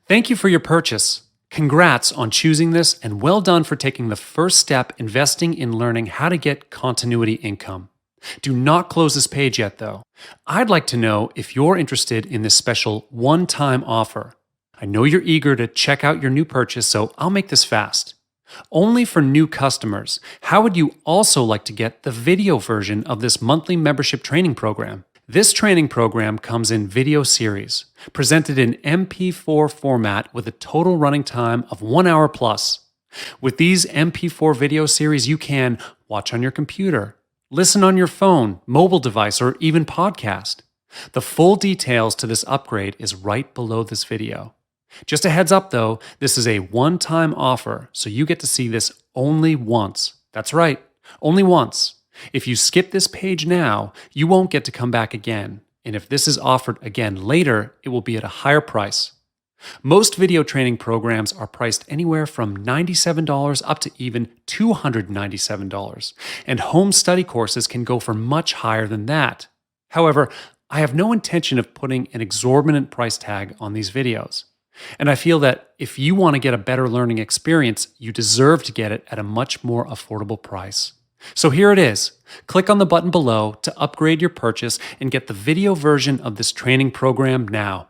Thank you for your purchase. Congrats on choosing this and well done for taking the first step investing in learning how to get continuity income. Do not close this page yet, though. I'd like to know if you're interested in this special one time offer. I know you're eager to check out your new purchase, so I'll make this fast. Only for new customers, how would you also like to get the video version of this monthly membership training program? This training program comes in video series, presented in MP4 format with a total running time of 1 hour plus. With these MP4 video series, you can watch on your computer, listen on your phone, mobile device, or even podcast. The full details to this upgrade is right below this video. Just a heads up though, this is a one-time offer, so you get to see this only once. That's right, only once. If you skip this page now, you won't get to come back again. And if this is offered again later, it will be at a higher price. Most video training programs are priced anywhere from $97 up to even $297, and home study courses can go for much higher than that. However, I have no intention of putting an exorbitant price tag on these videos. And I feel that if you want to get a better learning experience, you deserve to get it at a much more affordable price. So here it is. Click on the button below to upgrade your purchase and get the video version of this training program now.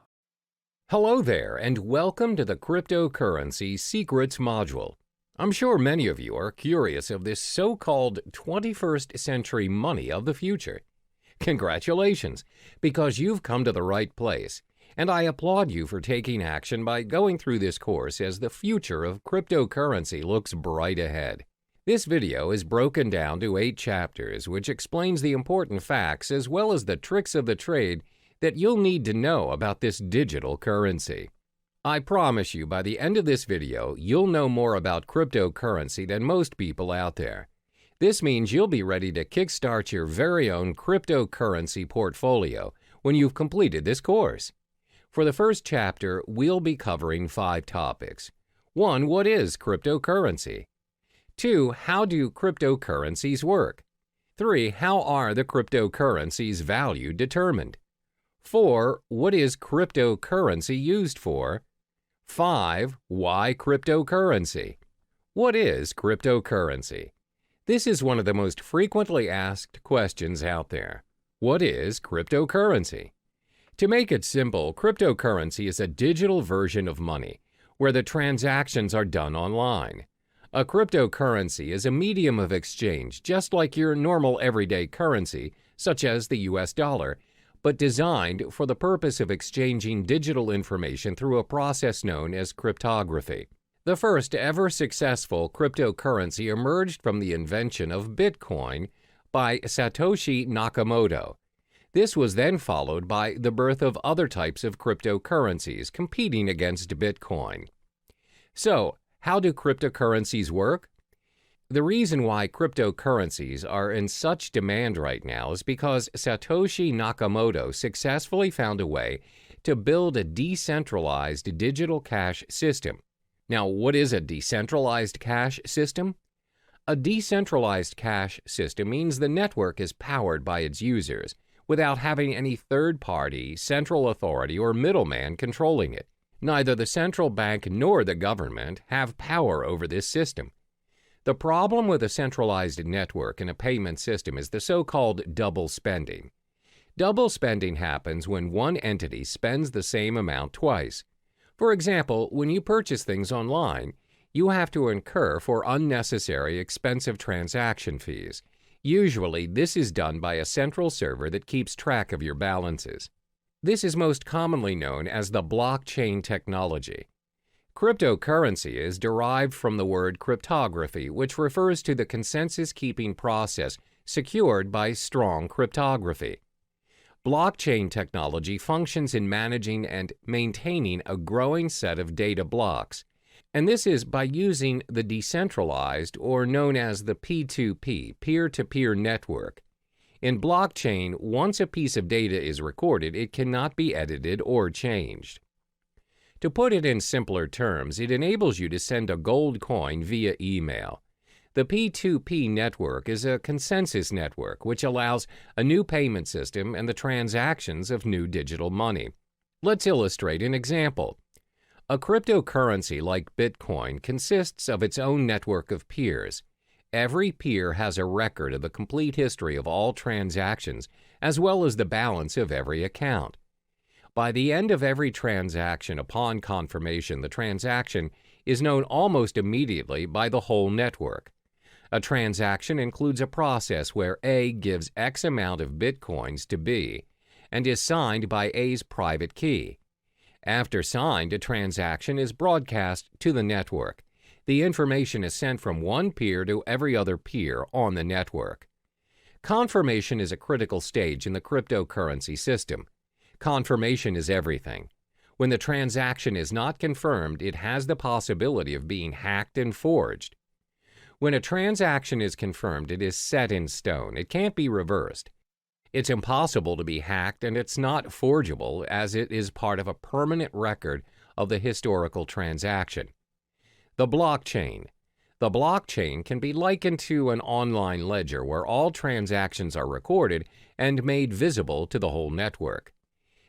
Hello there, and welcome to the Cryptocurrency Secrets module. I'm sure many of you are curious of this so-called 21st century money of the future. Congratulations, because you've come to the right place, and I applaud you for taking action by going through this course as the future of cryptocurrency looks bright ahead. This video is broken down to 8 chapters, which explains the important facts as well as the tricks of the trade that you'll need to know about this digital currency. I promise you by the end of this video, you'll know more about cryptocurrency than most people out there. This means you'll be ready to kickstart your very own cryptocurrency portfolio when you've completed this course. For the first chapter, we'll be covering 5 topics. 1. What is cryptocurrency? 2. How do cryptocurrencies work? 3. How are the cryptocurrencies' value determined? 4. What is cryptocurrency used for? 5. Why cryptocurrency? What is cryptocurrency? This is one of the most frequently asked questions out there. What is cryptocurrency? To make it simple, cryptocurrency is a digital version of money where the transactions are done online. A cryptocurrency is a medium of exchange just like your normal everyday currency, such as the US dollar, but designed for the purpose of exchanging digital information through a process known as cryptography. The first ever successful cryptocurrency emerged from the invention of Bitcoin by Satoshi Nakamoto. This was then followed by the birth of other types of cryptocurrencies competing against Bitcoin. So, how do cryptocurrencies work? The reason why cryptocurrencies are in such demand right now is because Satoshi Nakamoto successfully found a way to build a decentralized digital cash system. Now, what is a decentralized cash system? A decentralized cash system means the network is powered by its users without having any third-party, central authority, or middleman controlling it. Neither the central bank nor the government have power over this system. The problem with a centralized network and a payment system is the so-called double spending. Double spending happens when one entity spends the same amount twice. For example, when you purchase things online, you have to incur for unnecessary expensive transaction fees. Usually, this is done by a central server that keeps track of your balances. This is most commonly known as the blockchain technology. Cryptocurrency is derived from the word cryptography, which refers to the consensus-keeping process secured by strong cryptography. Blockchain technology functions in managing and maintaining a growing set of data blocks, and this is by using the decentralized, or known as the P2P, peer-to-peer network. In blockchain, once a piece of data is recorded, it cannot be edited or changed. To put it in simpler terms, it enables you to send a gold coin via email. The P2P network is a consensus network which allows a new payment system and the transactions of new digital money. Let's illustrate an example. A cryptocurrency like Bitcoin consists of its own network of peers. Every peer has a record of the complete history of all transactions, as well as the balance of every account. By the end of every transaction, upon confirmation, the transaction is known almost immediately by the whole network. A transaction includes a process where A gives X amount of Bitcoins to B and is signed by A's private key. After signed, a transaction is broadcast to the network. The information is sent from one peer to every other peer on the network. Confirmation is a critical stage in the cryptocurrency system. Confirmation is everything. When the transaction is not confirmed, it has the possibility of being hacked and forged. When a transaction is confirmed, it is set in stone. It can't be reversed. It's impossible to be hacked, and it's not forgeable, as it is part of a permanent record of the historical transaction. The blockchain. The blockchain can be likened to an online ledger where all transactions are recorded and made visible to the whole network.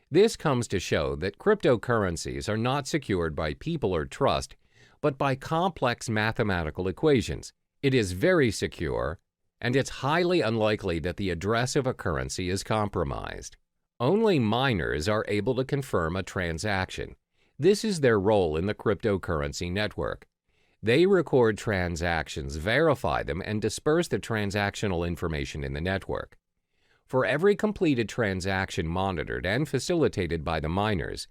This comes to show that cryptocurrencies are not secured by people or trust, but by complex mathematical equations. It is very secure, and it's highly unlikely that the address of a currency is compromised. Only miners are able to confirm a transaction. This is their role in the cryptocurrency network. They record transactions, verify them, and disperse the transactional information in the network. For every completed transaction monitored and facilitated by the miners,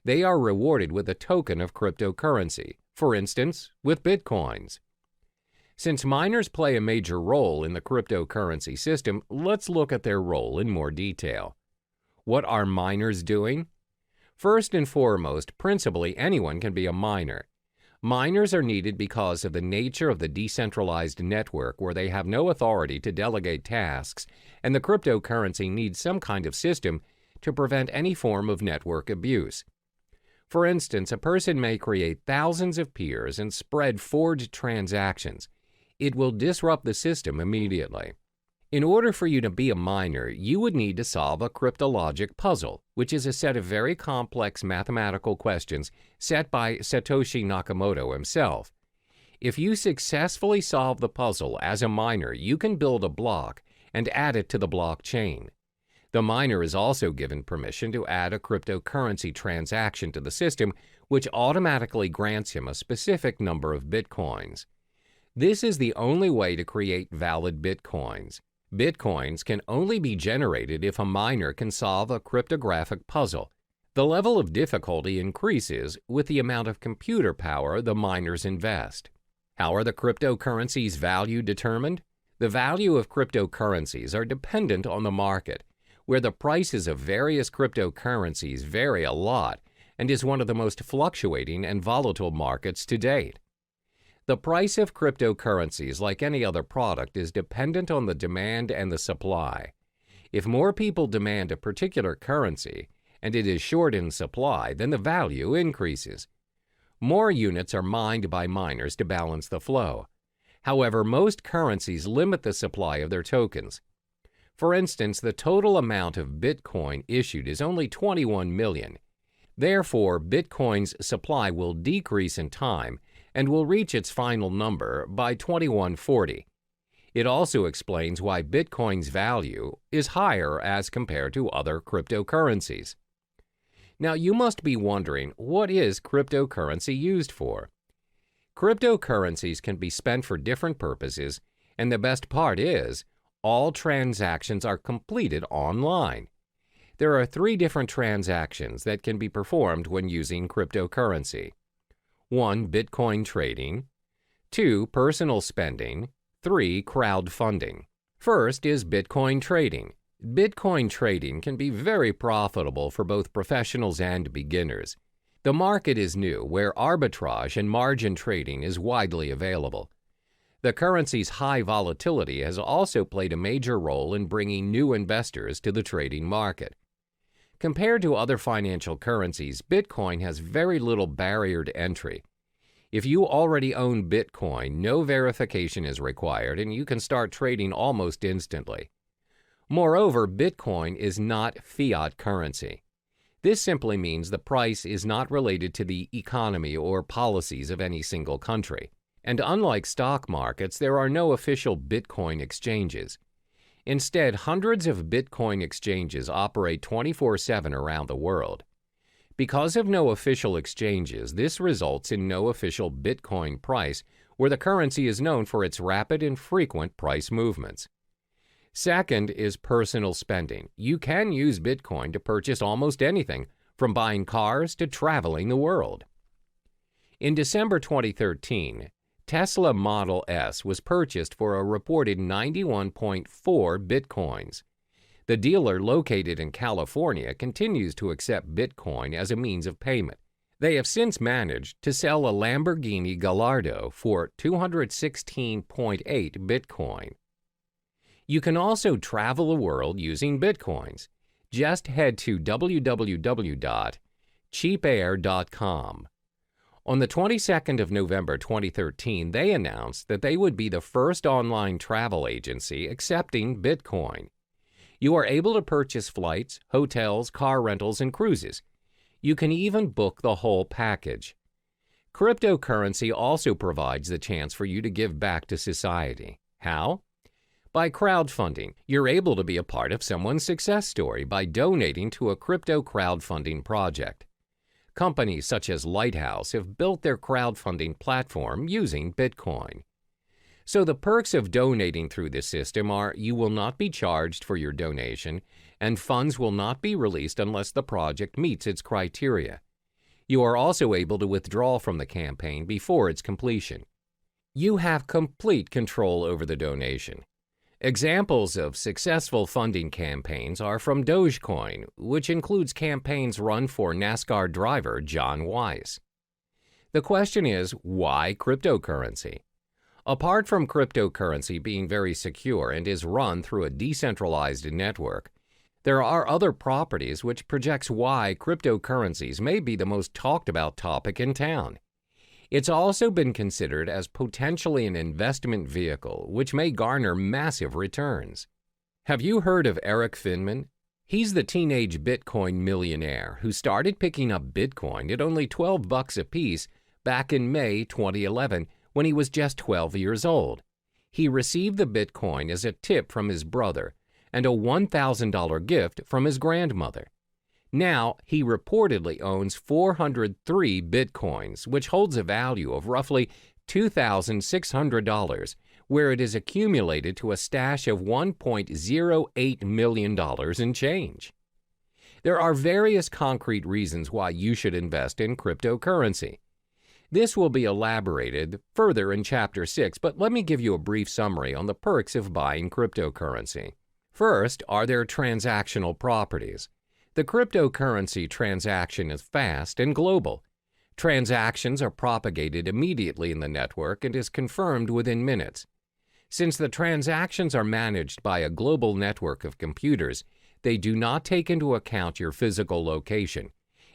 they are rewarded with a token of cryptocurrency, for instance, with Bitcoins. Since miners play a major role in the cryptocurrency system, let's look at their role in more detail. What are miners doing? First and foremost, principally anyone can be a miner. Miners are needed because of the nature of the decentralized network where they have no authority to delegate tasks, and the cryptocurrency needs some kind of system to prevent any form of network abuse. For instance, a person may create thousands of peers and spread forged transactions. It will disrupt the system immediately. In order for you to be a miner, you would need to solve a cryptologic puzzle, which is a set of very complex mathematical questions set by Satoshi Nakamoto himself. If you successfully solve the puzzle as a miner, you can build a block and add it to the blockchain. The miner is also given permission to add a cryptocurrency transaction to the system, which automatically grants him a specific number of Bitcoins. This is the only way to create valid Bitcoins. Bitcoins can only be generated if a miner can solve a cryptographic puzzle. The level of difficulty increases with the amount of computer power the miners invest. How are the cryptocurrencies' value determined? The value of cryptocurrencies are dependent on the market, where the prices of various cryptocurrencies vary a lot and is one of the most fluctuating and volatile markets to date. The price of cryptocurrencies, like any other product, is dependent on the demand and the supply. If more people demand a particular currency and it is short in supply, then the value increases. More units are mined by miners to balance the flow. However, most currencies limit the supply of their tokens. For instance, the total amount of Bitcoin issued is only 21 million. Therefore, Bitcoin's supply will decrease in time and will reach its final number by 2140. It also explains why Bitcoin's value is higher as compared to other cryptocurrencies. Now, you must be wondering, what is cryptocurrency used for? Cryptocurrencies can be spent for different purposes, and the best part is, all transactions are completed online. There are 3 different transactions that can be performed when using cryptocurrency. 1. Bitcoin trading. 2. Personal spending. 3. Crowdfunding. First is Bitcoin trading. Bitcoin trading can be very profitable for both professionals and beginners. The market is new, where arbitrage and margin trading is widely available. The currency's high volatility has also played a major role in bringing new investors to the trading market. Compared to other financial currencies, Bitcoin has very little barrier to entry. If you already own Bitcoin, no verification is required and you can start trading almost instantly. Moreover, Bitcoin is not fiat currency. This simply means the price is not related to the economy or policies of any single country. And unlike stock markets, there are no official Bitcoin exchanges. Instead, hundreds of Bitcoin exchanges operate 24/7 around the world. Because of no official exchanges, this results in no official Bitcoin price, where the currency is known for its rapid and frequent price movements. Second is personal spending. You can use Bitcoin to purchase almost anything, from buying cars to traveling the world. In December 2013, Tesla Model S was purchased for a reported 91.4 Bitcoins. The dealer, located in California, continues to accept Bitcoin as a means of payment. They have since managed to sell a Lamborghini Gallardo for 216.8 Bitcoin. You can also travel the world using Bitcoins. Just head to www.cheapair.com. On the 22nd of November 2013, they announced that they would be the first online travel agency accepting Bitcoin. You are able to purchase flights, hotels, car rentals, and cruises. You can even book the whole package. Cryptocurrency also provides the chance for you to give back to society. How? By crowdfunding. You're able to be a part of someone's success story by donating to a crypto crowdfunding project. Companies such as Lighthouse have built their crowdfunding platform using Bitcoin. So the perks of donating through this system are you will not be charged for your donation, and funds will not be released unless the project meets its criteria. You are also able to withdraw from the campaign before its completion. You have complete control over the donation. Examples of successful funding campaigns are from Dogecoin, which includes campaigns run for NASCAR driver John Weiss. The question is, why cryptocurrency? Apart from cryptocurrency being very secure and is run through a decentralized network, there are other properties which projects why cryptocurrencies may be the most talked about topic in town. It's also been considered as potentially an investment vehicle which may garner massive returns. Have you heard of Eric Finman? He's the teenage Bitcoin millionaire who started picking up Bitcoin at only $12 a piece back in May 2011 when he was just 12 years old. He received the Bitcoin as a tip from his brother and a $1,000 gift from his grandmother. Now, he reportedly owns 403 Bitcoins, which holds a value of roughly $2,600, where it is accumulated to a stash of $1.08 million in change. There are various concrete reasons why you should invest in cryptocurrency. This will be elaborated further in Chapter 6, but let me give you a brief summary on the perks of buying cryptocurrency. First are their transactional properties. The cryptocurrency transaction is fast and global. Transactions are propagated immediately in the network and is confirmed within minutes. Since the transactions are managed by a global network of computers, they do not take into account your physical location.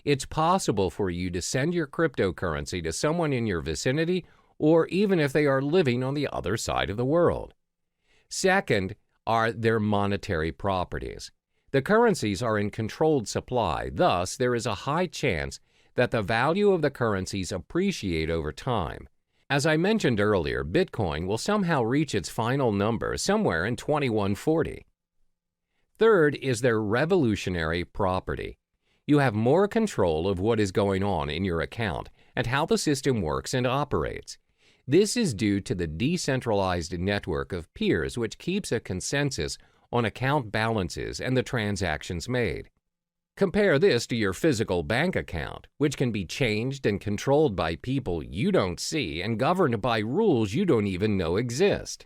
It's possible for you to send your cryptocurrency to someone in your vicinity or even if they are living on the other side of the world. Second are their monetary properties. The currencies are in controlled supply, thus there is a high chance that the value of the currencies appreciate over time. As I mentioned earlier, Bitcoin will somehow reach its final number somewhere in 2140. Third is their revolutionary property. You have more control of what is going on in your account and how the system works and operates. This is due to the decentralized network of peers which keeps a consensus on account balances and the transactions made. Compare this to your physical bank account, which can be changed and controlled by people you don't see and governed by rules you don't even know exist.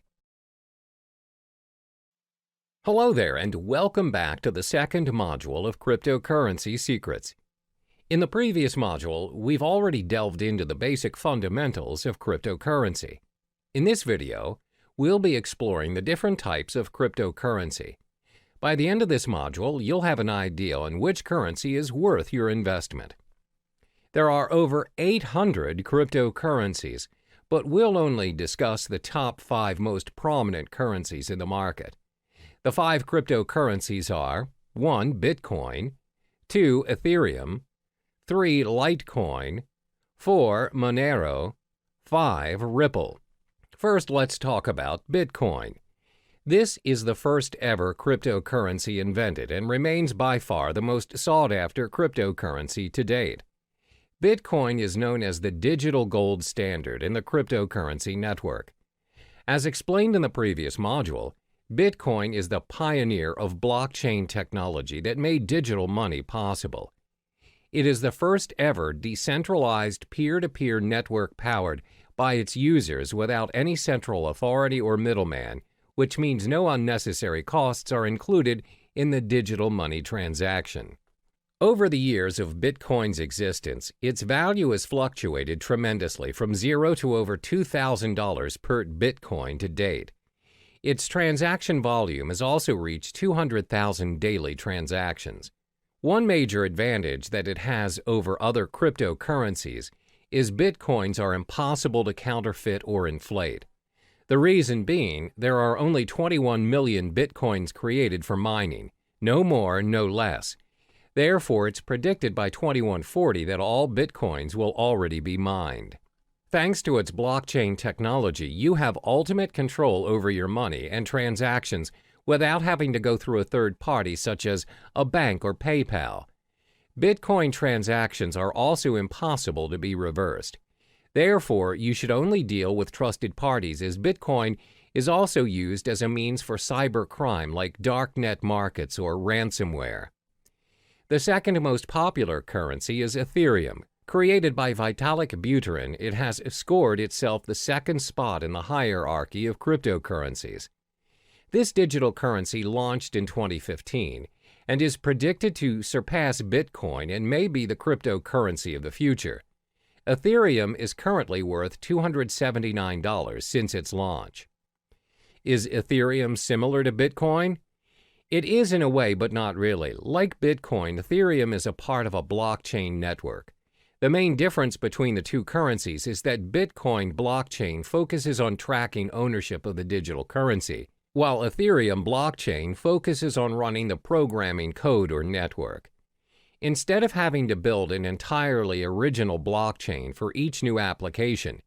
Hello there, and welcome back to the second module of Cryptocurrency Secrets. In the previous module, we've already delved into the basic fundamentals of cryptocurrency. In this video, we'll be exploring the different types of cryptocurrency. By the end of this module, you'll have an idea on which currency is worth your investment. There are over 800 cryptocurrencies, but we'll only discuss the top 5 most prominent currencies in the market. The 5 cryptocurrencies are 1. Bitcoin, 2. Ethereum, 3. Litecoin, 4. Monero, 5. Ripple. First, let's talk about Bitcoin. This is the first ever cryptocurrency invented and remains by far the most sought-after cryptocurrency to date. Bitcoin is known as the digital gold standard in the cryptocurrency network. As explained in the previous module, Bitcoin is the pioneer of blockchain technology that made digital money possible. It is the first ever decentralized peer-to-peer network powered by its users without any central authority or middleman, which means no unnecessary costs are included in the digital money transaction. Over the years of Bitcoin's existence, its value has fluctuated tremendously from $0 to over $2,000 per Bitcoin to date. Its transaction volume has also reached 200,000 daily transactions. One major advantage that it has over other cryptocurrencies is Bitcoins are impossible to counterfeit or inflate. The reason being, there are only 21 million Bitcoins created for mining, no more, no less. Therefore, it's predicted by 2140 that all Bitcoins will already be mined. Thanks to its blockchain technology, you have ultimate control over your money and transactions without having to go through a third party such as a bank or PayPal. Bitcoin transactions are also impossible to be reversed. Therefore, you should only deal with trusted parties, as Bitcoin is also used as a means for cybercrime like darknet markets or ransomware. The second most popular currency is Ethereum. Created by Vitalik Buterin, it has scored itself the second spot in the hierarchy of cryptocurrencies. This digital currency launched in 2015 and is predicted to surpass Bitcoin and may be the cryptocurrency of the future. Ethereum is currently worth $279 since its launch. Is Ethereum similar to Bitcoin? It is in a way, but not really. Like Bitcoin, Ethereum is a part of a blockchain network. The main difference between the two currencies is that Bitcoin blockchain focuses on tracking ownership of the digital currency, while Ethereum blockchain focuses on running the programming code or network. Instead of having to build an entirely original blockchain for each new application,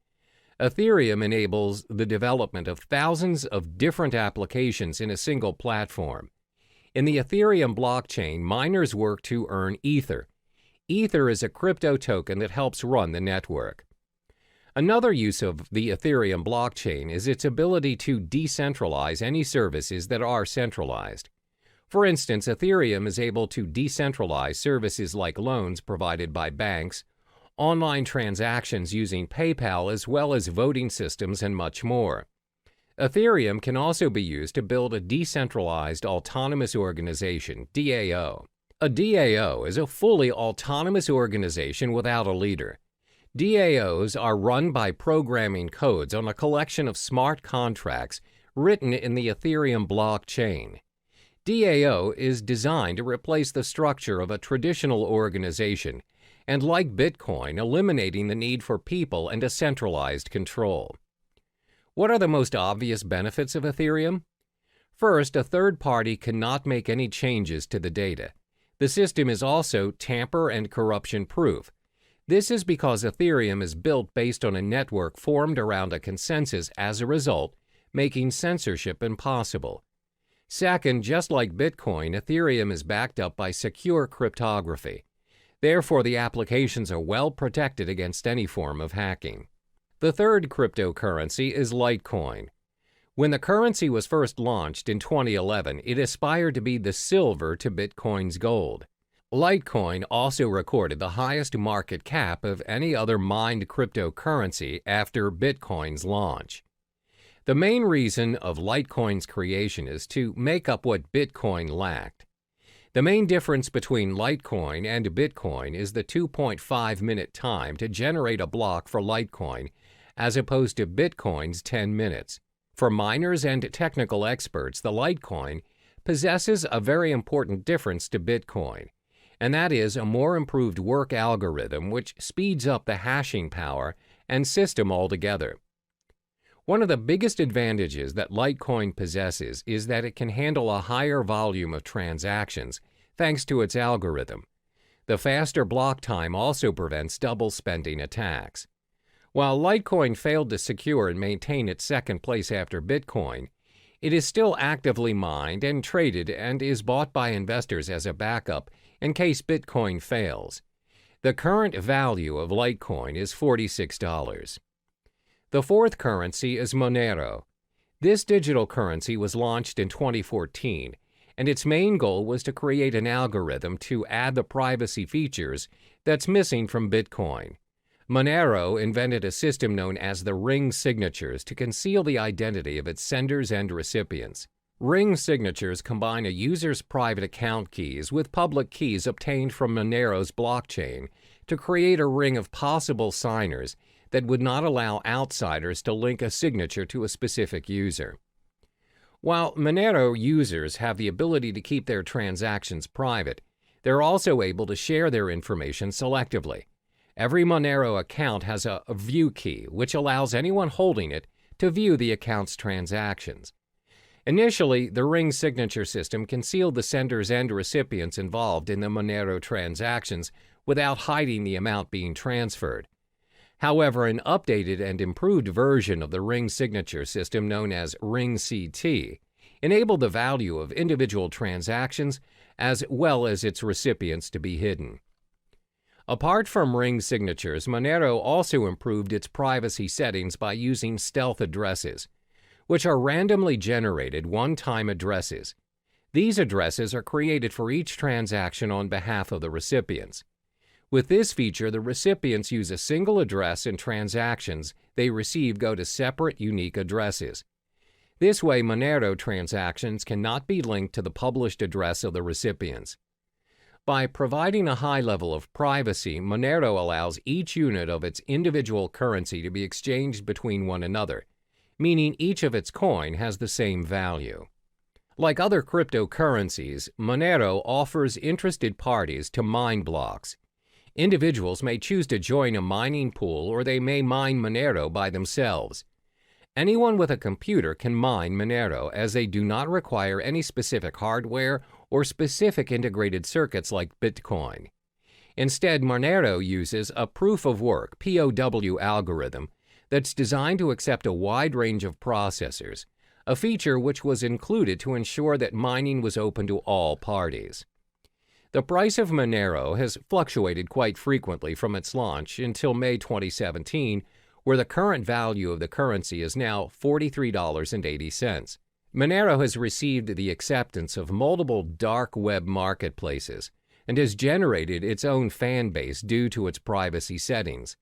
Ethereum enables the development of thousands of different applications in a single platform. In the Ethereum blockchain, miners work to earn Ether. Ether is a crypto token that helps run the network. Another use of the Ethereum blockchain is its ability to decentralize any services that are centralized. For instance, Ethereum is able to decentralize services like loans provided by banks, online transactions using PayPal, as well as voting systems and much more. Ethereum can also be used to build a decentralized autonomous organization, DAO. A DAO is a fully autonomous organization without a leader. DAOs are run by programming codes on a collection of smart contracts written in the Ethereum blockchain. DAO is designed to replace the structure of a traditional organization and, like Bitcoin, eliminating the need for people and a centralized control. What are the most obvious benefits of Ethereum? First, a third party cannot make any changes to the data. The system is also tamper and corruption proof. This is because Ethereum is built based on a network formed around a consensus as a result, making censorship impossible. Second, just like Bitcoin, Ethereum is backed up by secure cryptography. Therefore, the applications are well protected against any form of hacking. The third cryptocurrency is Litecoin. When the currency was first launched in 2011, it aspired to be the silver to Bitcoin's gold. Litecoin also recorded the highest market cap of any other mined cryptocurrency after Bitcoin's launch. The main reason of Litecoin's creation is to make up what Bitcoin lacked. The main difference between Litecoin and Bitcoin is the 2.5-minute time to generate a block for Litecoin, as opposed to Bitcoin's 10 minutes. For miners and technical experts, the Litecoin possesses a very important difference to Bitcoin, and that is a more improved work algorithm which speeds up the hashing power and system altogether. One of the biggest advantages that Litecoin possesses is that it can handle a higher volume of transactions thanks to its algorithm. The faster block time also prevents double spending attacks. While Litecoin failed to secure and maintain its second place after Bitcoin, it is still actively mined and traded and is bought by investors as a backup in case Bitcoin fails. The current value of Litecoin is $46. The fourth currency is Monero. This digital currency was launched in 2014, and its main goal was to create an algorithm to add the privacy features that's missing from Bitcoin. Monero invented a system known as the ring signatures to conceal the identity of its senders and recipients. Ring signatures combine a user's private account keys with public keys obtained from Monero's blockchain to create a ring of possible signers that would not allow outsiders to link a signature to a specific user. While Monero users have the ability to keep their transactions private, they're also able to share their information selectively. Every Monero account has a view key, which allows anyone holding it to view the account's transactions. Initially, the ring signature system concealed the senders and recipients involved in the Monero transactions without hiding the amount being transferred. However, an updated and improved version of the ring signature system known as Ring CT enabled the value of individual transactions as well as its recipients to be hidden. Apart from ring signatures, Monero also improved its privacy settings by using stealth addresses, which are randomly generated one-time addresses. These addresses are created for each transaction on behalf of the recipients. With this feature, the recipients use a single address and transactions they receive go to separate, unique addresses. This way, Monero transactions cannot be linked to the published address of the recipients. By providing a high level of privacy, Monero allows each unit of its individual currency to be exchanged between one another, meaning each of its coin has the same value. Like other cryptocurrencies, Monero offers interested parties to mine blocks. Individuals may choose to join a mining pool or they may mine Monero by themselves. Anyone with a computer can mine Monero as they do not require any specific hardware or specific integrated circuits like Bitcoin. Instead, Monero uses a proof-of-work (POW) algorithm that's designed to accept a wide range of processors, a feature which was included to ensure that mining was open to all parties. The price of Monero has fluctuated quite frequently from its launch until May 2017, where the current value of the currency is now $43.80. Monero has received the acceptance of multiple dark web marketplaces and has generated its own fan base due to its privacy settings.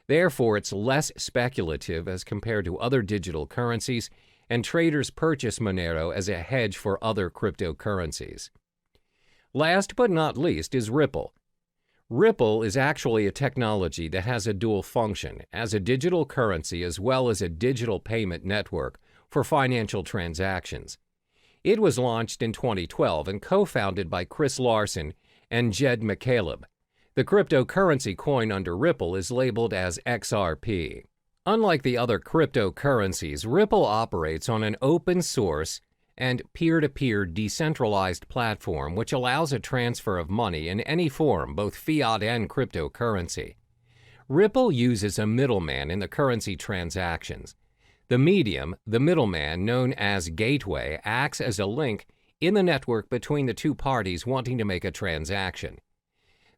Therefore, it's less speculative as compared to other digital currencies, and traders purchase Monero as a hedge for other cryptocurrencies. Last but not least is Ripple. Ripple is actually a technology that has a dual function as a digital currency as well as a digital payment network for financial transactions. It was launched in 2012 and co-founded by Chris Larsen and Jed McCaleb. The cryptocurrency coin under Ripple is labeled as XRP. Unlike the other cryptocurrencies, Ripple operates on an open source and peer-to-peer decentralized platform which allows a transfer of money in any form, both fiat and cryptocurrency. Ripple uses a middleman in the currency transactions. The medium, the middleman known as gateway, acts as a link in the network between the two parties wanting to make a transaction.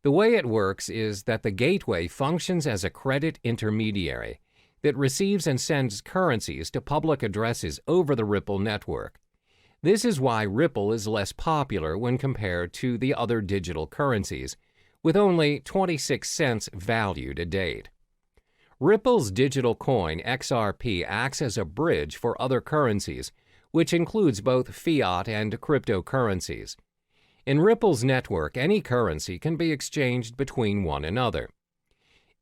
The way it works is that the gateway functions as a credit intermediary that receives and sends currencies to public addresses over the Ripple network. This is why Ripple is less popular when compared to the other digital currencies, with only 26 cents value to date. Ripple's digital coin XRP acts as a bridge for other currencies, which includes both fiat and cryptocurrencies. In Ripple's network, any currency can be exchanged between one another.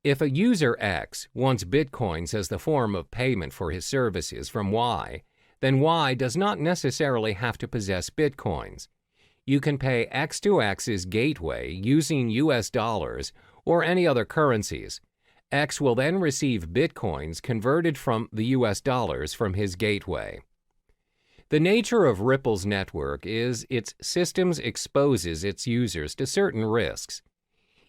If a user X wants bitcoins as the form of payment for his services from Y, then Y does not necessarily have to possess bitcoins. You can pay X to X's gateway using US dollars or any other currencies. X will then receive bitcoins converted from the US dollars from his gateway. The nature of Ripple's network is its systems exposes its users to certain risks.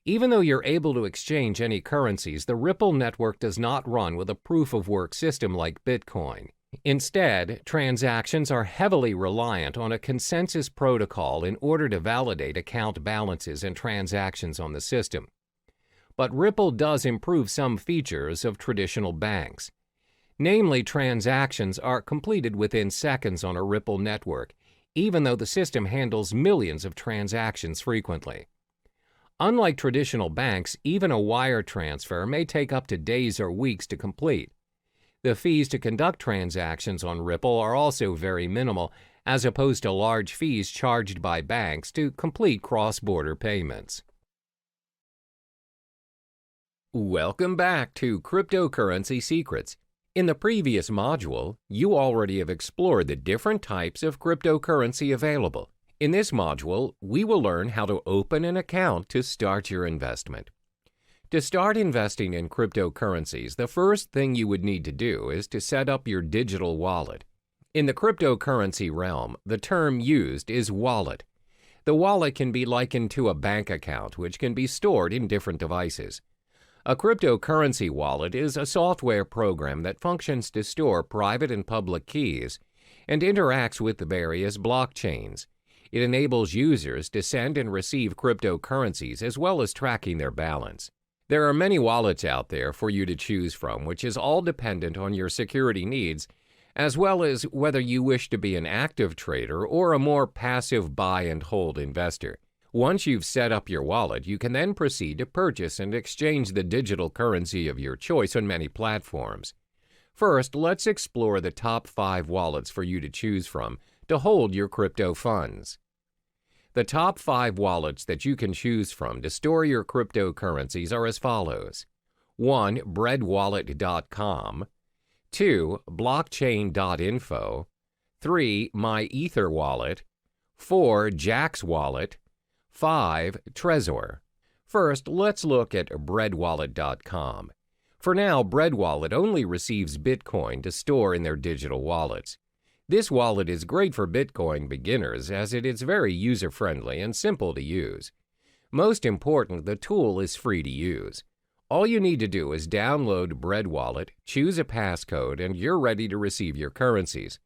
Even though you're able to exchange any currencies, the Ripple network does not run with a proof-of-work system like Bitcoin. Instead, transactions are heavily reliant on a consensus protocol in order to validate account balances and transactions on the system. But Ripple does improve some features of traditional banks. Namely, transactions are completed within seconds on a Ripple network, even though the system handles millions of transactions frequently. Unlike traditional banks, even a wire transfer may take up to days or weeks to complete. The fees to conduct transactions on Ripple are also very minimal, as opposed to large fees charged by banks to complete cross-border payments. Welcome back to Cryptocurrency Secrets. In the previous module, you already have explored the different types of cryptocurrency available. In this module, we will learn how to open an account to start your investment. To start investing in cryptocurrencies, the first thing you would need to do is to set up your digital wallet. In the cryptocurrency realm, the term used is wallet. The wallet can be likened to a bank account, which can be stored in different devices. A cryptocurrency wallet is a software program that functions to store private and public keys and interacts with the various blockchains. It enables users to send and receive cryptocurrencies as well as tracking their balance. There are many wallets out there for you to choose from, which is all dependent on your security needs, as well as whether you wish to be an active trader or a more passive buy and hold investor. Once you've set up your wallet, you can then proceed to purchase and exchange the digital currency of your choice on many platforms. First, let's explore the top 5 wallets for you to choose from to hold your crypto funds. The top 5 wallets that you can choose from to store your cryptocurrencies are as follows. 1. breadwallet.com 2. blockchain.info 3. MyEtherWallet 4. Jaxx Wallet 5. Trezor. First, let's look at breadwallet.com. For now, BreadWallet only receives Bitcoin to store in their digital wallets. This wallet is great for Bitcoin beginners as it is very user-friendly and simple to use. Most important, the tool is free to use. All you need to do is download BreadWallet, choose a passcode, and you're ready to receive your currencies.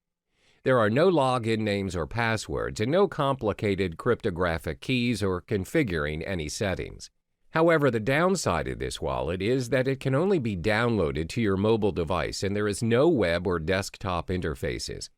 There are no login names or passwords and no complicated cryptographic keys or configuring any settings. However, the downside of this wallet is that it can only be downloaded to your mobile device and there is no web or desktop interfaces.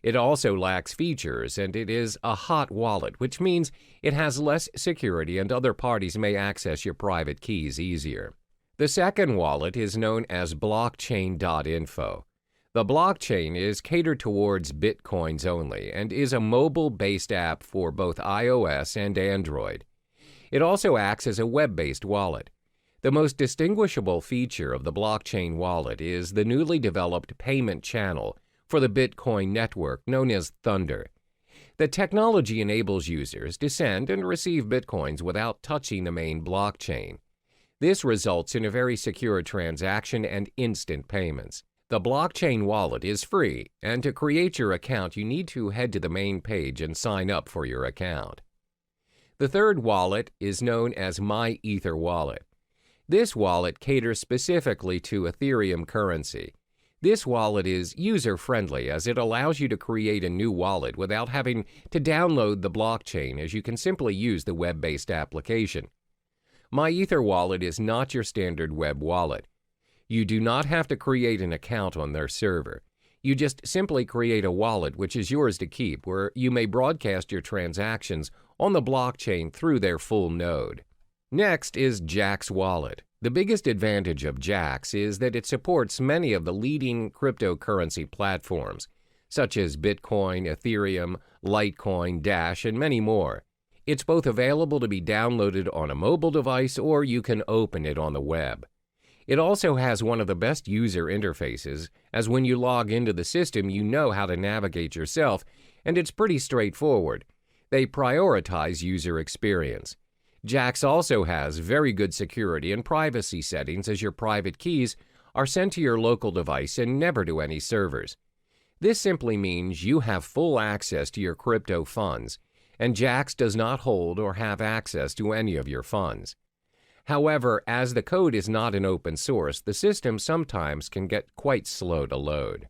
It also lacks features and it is a hot wallet, which means it has less security and other parties may access your private keys easier. The second wallet is known as blockchain.info. The blockchain is catered towards Bitcoins only and is a mobile-based app for both iOS and Android. It also acts as a web-based wallet. The most distinguishable feature of the blockchain wallet is the newly developed payment channel for the Bitcoin network known as Thunder. The technology enables users to send and receive Bitcoins without touching the main blockchain. This results in a very secure transaction and instant payments. The blockchain wallet is free, and to create your account, you need to head to the main page and sign up for your account. The third wallet is known as MyEtherWallet. This wallet caters specifically to Ethereum currency. This wallet is user-friendly as it allows you to create a new wallet without having to download the blockchain, as you can simply use the web-based application. MyEtherWallet is not your standard web wallet. You do not have to create an account on their server. You just simply create a wallet which is yours to keep, where you may broadcast your transactions on the blockchain through their full node. Next is Jaxx Wallet. The biggest advantage of Jaxx is that it supports many of the leading cryptocurrency platforms, such as Bitcoin, Ethereum, Litecoin, Dash, and many more. It's both available to be downloaded on a mobile device or you can open it on the web. It also has one of the best user interfaces, as when you log into the system you know how to navigate yourself, and it's pretty straightforward. They prioritize user experience. Jaxx also has very good security and privacy settings, as your private keys are sent to your local device and never to any servers. This simply means you have full access to your crypto funds, and Jaxx does not hold or have access to any of your funds. However, as the code is not an open source, the system sometimes can get quite slow to load.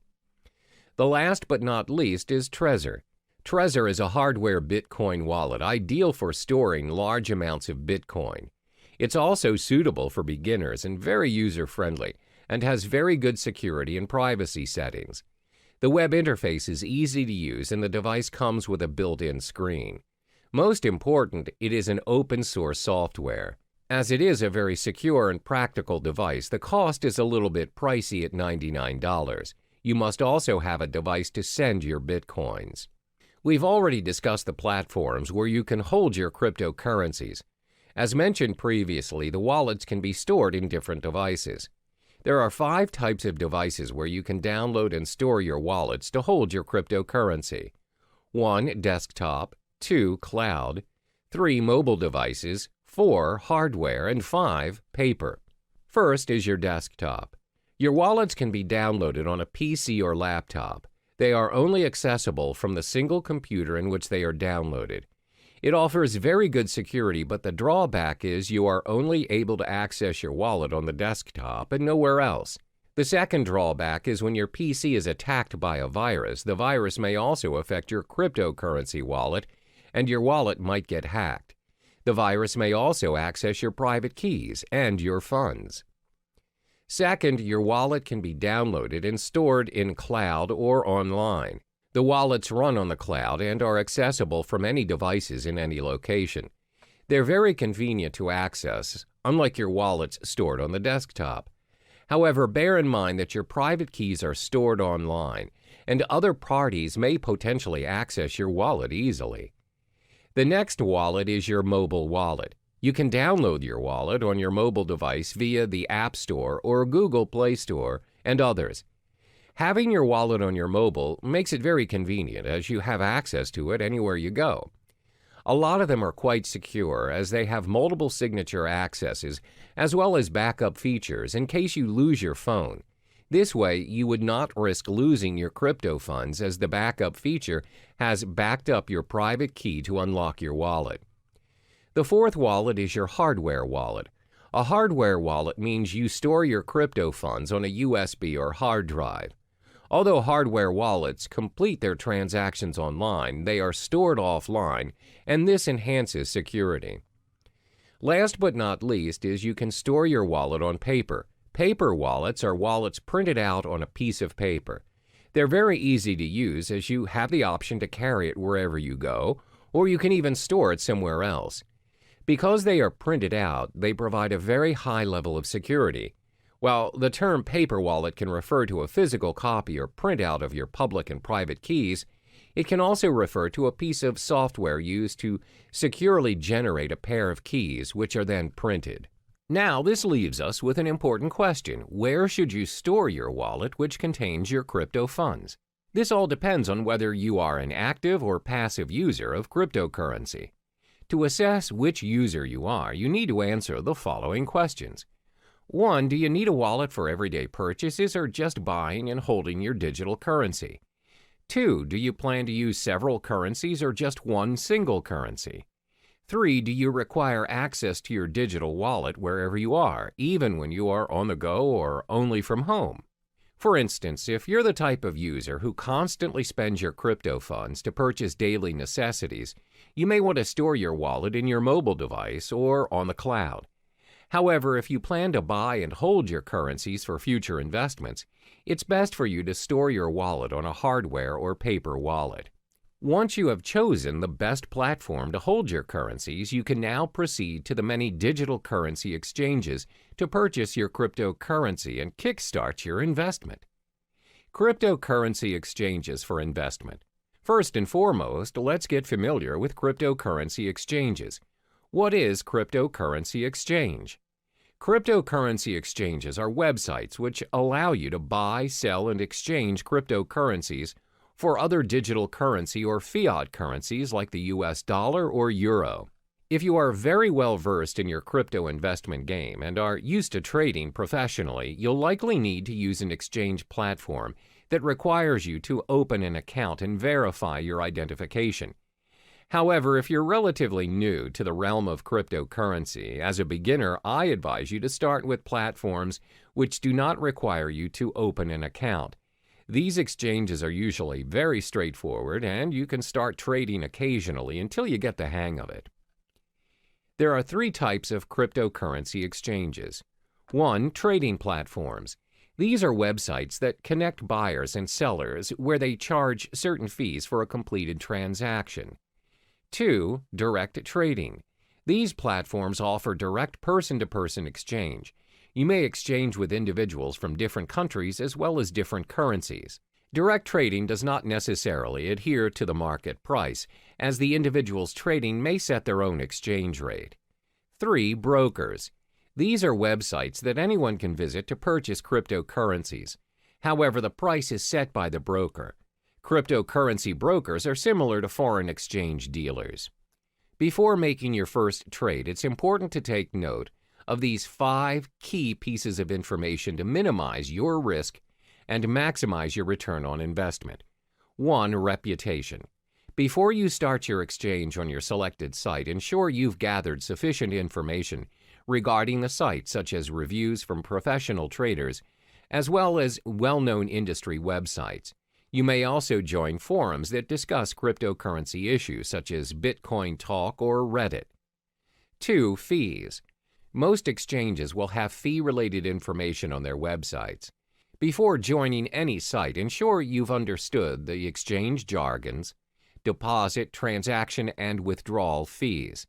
The last but not least is Trezor. Trezor is a hardware Bitcoin wallet ideal for storing large amounts of Bitcoin. It's also suitable for beginners and very user-friendly, and has very good security and privacy settings. The web interface is easy to use and the device comes with a built-in screen. Most important, it is an open-source software. As it is a very secure and practical device, the cost is a little bit pricey at $99. You must also have a device to send your Bitcoins. We've already discussed the platforms where you can hold your cryptocurrencies. As mentioned previously, the wallets can be stored in different devices. There are 5 types of devices where you can download and store your wallets to hold your cryptocurrency. 1. Desktop. 2. Cloud. 3. Mobile devices. 4. Hardware. And 5. Paper. First is your desktop. Your wallets can be downloaded on a PC or laptop. They are only accessible from the single computer in which they are downloaded. It offers very good security, but the drawback is you are only able to access your wallet on the desktop and nowhere else. The second drawback is when your PC is attacked by a virus, the virus may also affect your cryptocurrency wallet, and your wallet might get hacked. The virus may also access your private keys and your funds. Second, your wallet can be downloaded and stored in cloud or online. The wallets run on the cloud and are accessible from any devices in any location. They're very convenient to access, unlike your wallets stored on the desktop. However, bear in mind that your private keys are stored online, and other parties may potentially access your wallet easily. The next wallet is your mobile wallet. You can download your wallet on your mobile device via the App Store or Google Play Store and others. Having your wallet on your mobile makes it very convenient as you have access to it anywhere you go. A lot of them are quite secure as they have multiple signature accesses as well as backup features in case you lose your phone. This way, you would not risk losing your crypto funds as the backup feature has backed up your private key to unlock your wallet. The fourth wallet is your hardware wallet. A hardware wallet means you store your crypto funds on a USB or hard drive. Although hardware wallets complete their transactions online, they are stored offline, and this enhances security. Last but not least is you can store your wallet on paper. Paper wallets are wallets printed out on a piece of paper. They're very easy to use as you have the option to carry it wherever you go, or you can even store it somewhere else. Because they are printed out, they provide a very high level of security. While the term paper wallet can refer to a physical copy or printout of your public and private keys, it can also refer to a piece of software used to securely generate a pair of keys, which are then printed. Now, this leaves us with an important question. Where should you store your wallet which contains your crypto funds? This all depends on whether you are an active or passive user of cryptocurrency. To assess which user you are, you need to answer the following questions. 1. Do you need a wallet for everyday purchases or just buying and holding your digital currency? 2. Do you plan to use several currencies or just one single currency? 3. Do you require access to your digital wallet wherever you are, even when you are on the go or only from home? For instance, if you're the type of user who constantly spends your crypto funds to purchase daily necessities, you may want to store your wallet in your mobile device or on the cloud. However, if you plan to buy and hold your currencies for future investments, it's best for you to store your wallet on a hardware or paper wallet. Once you have chosen the best platform to hold your currencies, you can now proceed to the many digital currency exchanges to purchase your cryptocurrency and kickstart your investment. Cryptocurrency exchanges for investment. First and foremost, let's get familiar with cryptocurrency exchanges. What is cryptocurrency exchange? Cryptocurrency exchanges are websites which allow you to buy, sell, and exchange cryptocurrencies for other digital currency or fiat currencies like the US dollar or euro. If you are very well versed in your crypto investment game and are used to trading professionally, you'll likely need to use an exchange platform that requires you to open an account and verify your identification. However, if you're relatively new to the realm of cryptocurrency, as a beginner, I advise you to start with platforms which do not require you to open an account. These exchanges are usually very straightforward, and you can start trading occasionally until you get the hang of it. There are three types of cryptocurrency exchanges. 1. Trading platforms. These are websites that connect buyers and sellers where they charge certain fees for a completed transaction. 2. Direct trading. These platforms offer direct person-to-person exchange. You may exchange with individuals from different countries as well as different currencies. Direct trading does not necessarily adhere to the market price, as the individuals trading may set their own exchange rate. 3. Brokers. These are websites that anyone can visit to purchase cryptocurrencies. However, the price is set by the broker. Cryptocurrency brokers are similar to foreign exchange dealers. Before making your first trade, it's important to take note of these 5 key pieces of information to minimize your risk and maximize your return on investment. 1. Reputation. Before you start your exchange on your selected site, ensure you've gathered sufficient information regarding the site, such as reviews from professional traders, as well as well-known industry websites. You may also join forums that discuss cryptocurrency issues, such as Bitcoin Talk or Reddit. 2. Fees. Most exchanges will have fee-related information on their websites. Before joining any site, ensure you've understood the exchange jargons, deposit, transaction, and withdrawal fees.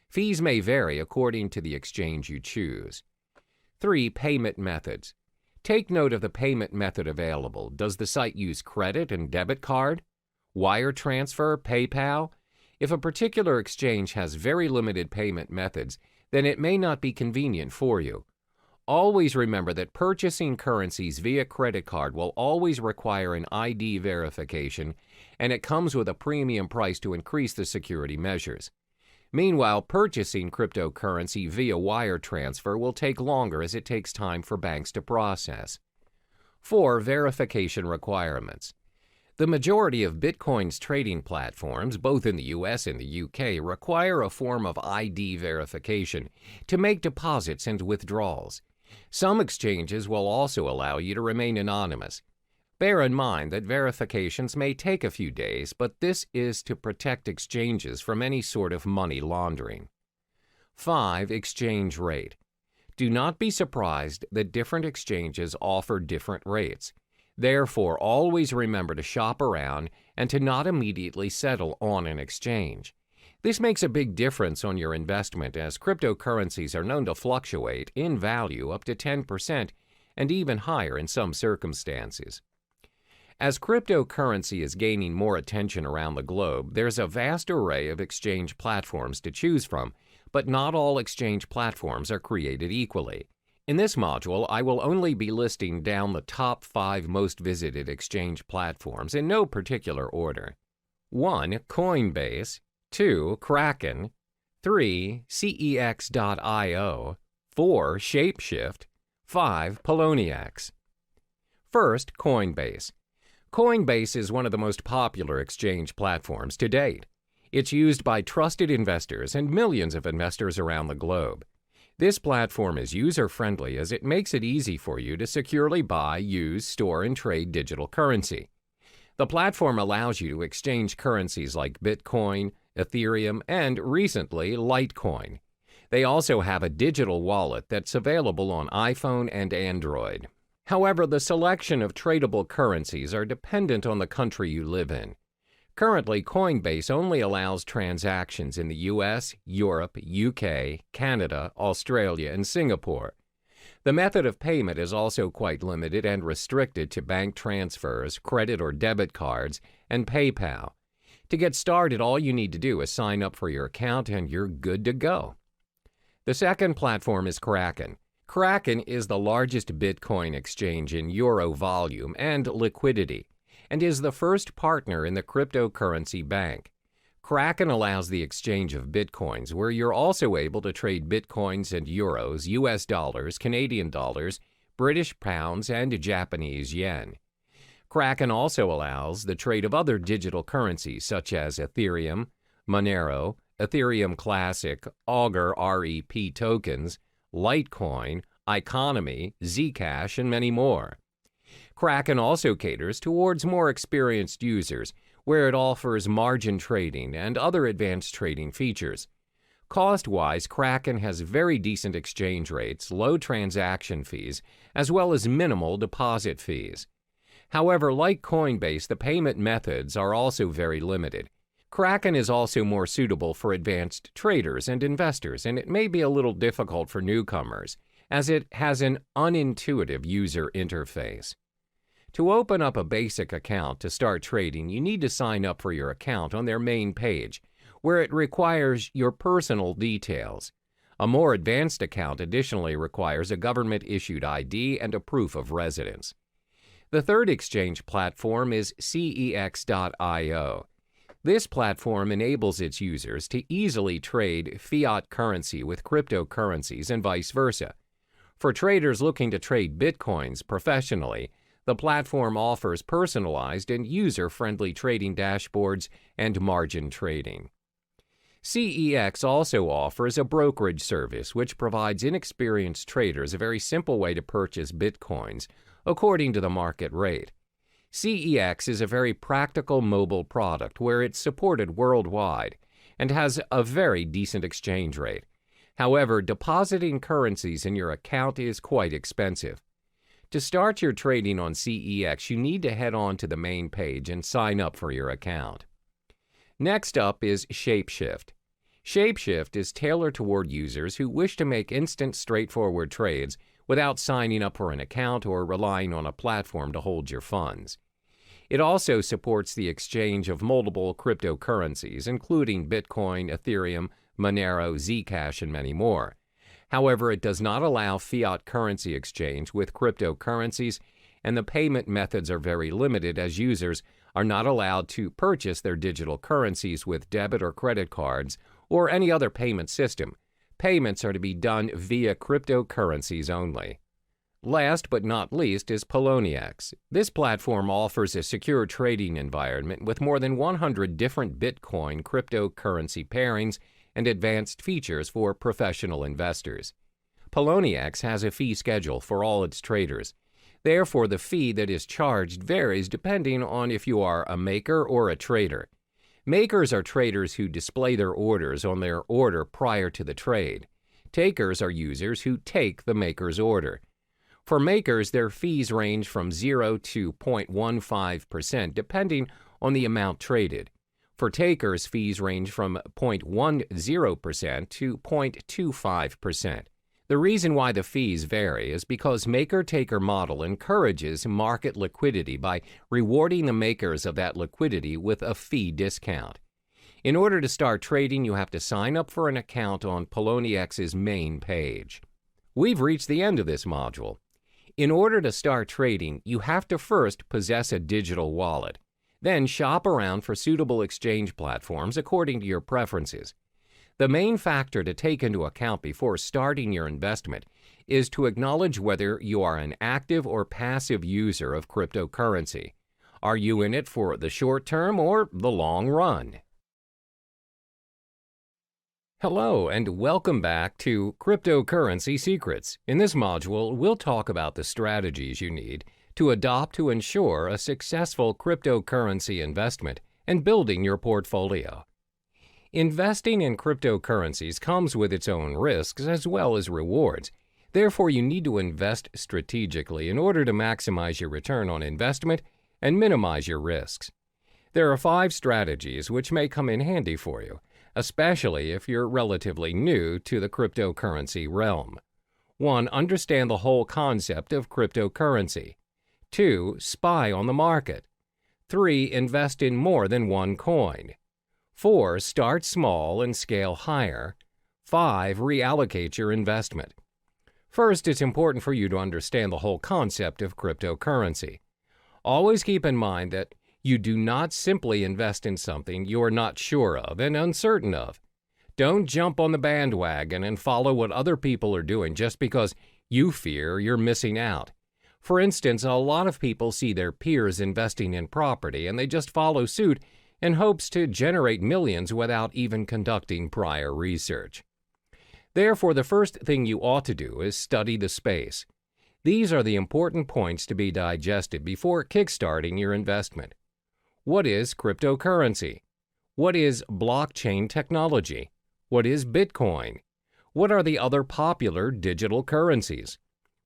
Fees may vary according to the exchange you choose. 3. Payment methods. Take note of the payment method available. Does the site use credit and debit card, wire transfer, PayPal? If a particular exchange has very limited payment methods, then it may not be convenient for you. Always remember that purchasing currencies via credit card will always require an ID verification, and it comes with a premium price to increase the security measures. Meanwhile, purchasing cryptocurrency via wire transfer will take longer as it takes time for banks to process. 4. Verification requirements. The majority of Bitcoin's trading platforms, both in the US and the UK, require a form of ID verification to make deposits and withdrawals. Some exchanges will also allow you to remain anonymous. Bear in mind that verifications may take a few days, but this is to protect exchanges from any sort of money laundering. 5. Exchange rate. Do not be surprised that different exchanges offer different rates. Therefore, always remember to shop around and to not immediately settle on an exchange. This makes a big difference on your investment, as cryptocurrencies are known to fluctuate in value up to 10% and even higher in some circumstances. As cryptocurrency is gaining more attention around the globe, there's a vast array of exchange platforms to choose from, but not all exchange platforms are created equally. In this module, I will only be listing down the top 5 most visited exchange platforms in no particular order. 1. Coinbase. 2. Kraken. 3. CEX.io. 4. Shapeshift. 5. Poloniex. First, Coinbase. Coinbase is one of the most popular exchange platforms to date. It's used by trusted investors and millions of investors around the globe. This platform is user-friendly as it makes it easy for you to securely buy, use, store, and trade digital currency. The platform allows you to exchange currencies like Bitcoin, Ethereum, and recently, Litecoin. They also have a digital wallet that's available on iPhone and Android. However, the selection of tradable currencies are dependent on the country you live in. Currently, Coinbase only allows transactions in the US, Europe, UK, Canada, Australia, and Singapore. The method of payment is also quite limited and restricted to bank transfers, credit or debit cards, and PayPal. To get started, all you need to do is sign up for your account and you're good to go. The second platform is Kraken. Kraken is the largest Bitcoin exchange in euro volume and liquidity, and is the first partner in the cryptocurrency bank. Kraken allows the exchange of bitcoins, where you're also able to trade bitcoins and euros, US dollars, Canadian dollars, British pounds, and Japanese yen. Kraken also allows the trade of other digital currencies such as Ethereum, Monero, Ethereum Classic, Augur REP tokens, Litecoin, Economy, Zcash, and many more. Kraken also caters towards more experienced users, where it offers margin trading and other advanced trading features. Cost-wise, Kraken has very decent exchange rates, low transaction fees, as well as minimal deposit fees. However, like Coinbase, the payment methods are also very limited. Kraken is also more suitable for advanced traders and investors, and it may be a little difficult for newcomers, as it has an unintuitive user interface. To open up a basic account to start trading, you need to sign up for your account on their main page, where it requires your personal details. A more advanced account additionally requires a government-issued ID and a proof of residence. The third exchange platform is CEX.io. This platform enables its users to easily trade fiat currency with cryptocurrencies and vice versa. For traders looking to trade bitcoins professionally, the platform offers personalized and user-friendly trading dashboards and margin trading. CEX also offers a brokerage service which provides inexperienced traders a very simple way to purchase bitcoins according to the market rate. CEX is a very practical mobile product where it's supported worldwide and has a very decent exchange rate. However, depositing currencies in your account is quite expensive. To start your trading on CEX, you need to head on to the main page and sign up for your account. Next up is Shapeshift. Shapeshift is tailored toward users who wish to make instant, straightforward trades without signing up for an account or relying on a platform to hold your funds. It also supports the exchange of multiple cryptocurrencies, including Bitcoin, Ethereum, Monero, Zcash, and many more. However, it does not allow fiat currency exchange with cryptocurrencies, and the payment methods are very limited as users are not allowed to purchase their digital currencies with debit or credit cards or any other payment system. Payments are to be done via cryptocurrencies only. Last but not least is Poloniex. This platform offers a secure trading environment with more than 100 different Bitcoin cryptocurrency pairings and advanced features for professional investors. Poloniex has a fee schedule for all its traders. Therefore, the fee that is charged varies depending on if you are a maker or a trader. Makers are traders who display their orders on their order prior to the trade. Takers are users who take the maker's order. For makers, their fees range from 0 to 0.15% depending on the amount traded. For takers, fees range from 0.10% to 0.25%. The reason why the fees vary is because maker-taker model encourages market liquidity by rewarding the makers of that liquidity with a fee discount. In order to start trading, you have to sign up for an account on PolonieX's main page. We've reached the end of this module. In order to start trading, you have to first possess a digital wallet. Then shop around for suitable exchange platforms according to your preferences. The main factor to take into account before starting your investment is to acknowledge whether you are an active or passive user of cryptocurrency. Are you in it for the short term or the long run? Hello and welcome back to Cryptocurrency Secrets. In this module, we'll talk about the strategies you need to adopt to ensure a successful cryptocurrency investment and building your portfolio. Investing in cryptocurrencies comes with its own risks as well as rewards. Therefore, you need to invest strategically in order to maximize your return on investment and minimize your risks. There are 5 strategies which may come in handy for you, especially if you're relatively new to the cryptocurrency realm. 1. Understand the whole concept of cryptocurrency. 2. Spy on the market. 3. Invest in more than one coin. 4. Start small and scale higher. 5. Reallocate your investment. First, it's important for you to understand the whole concept of cryptocurrency. Always keep in mind that you do not simply invest in something you are not sure of and uncertain of. Don't jump on the bandwagon and follow what other people are doing just because you fear you're missing out. For instance, a lot of people see their peers investing in property and they just follow suit and hopes to generate millions without even conducting prior research. Therefore, the first thing you ought to do is study the space. These are the important points to be digested before kickstarting your investment. What is cryptocurrency? What is blockchain technology? What is Bitcoin? What are the other popular digital currencies?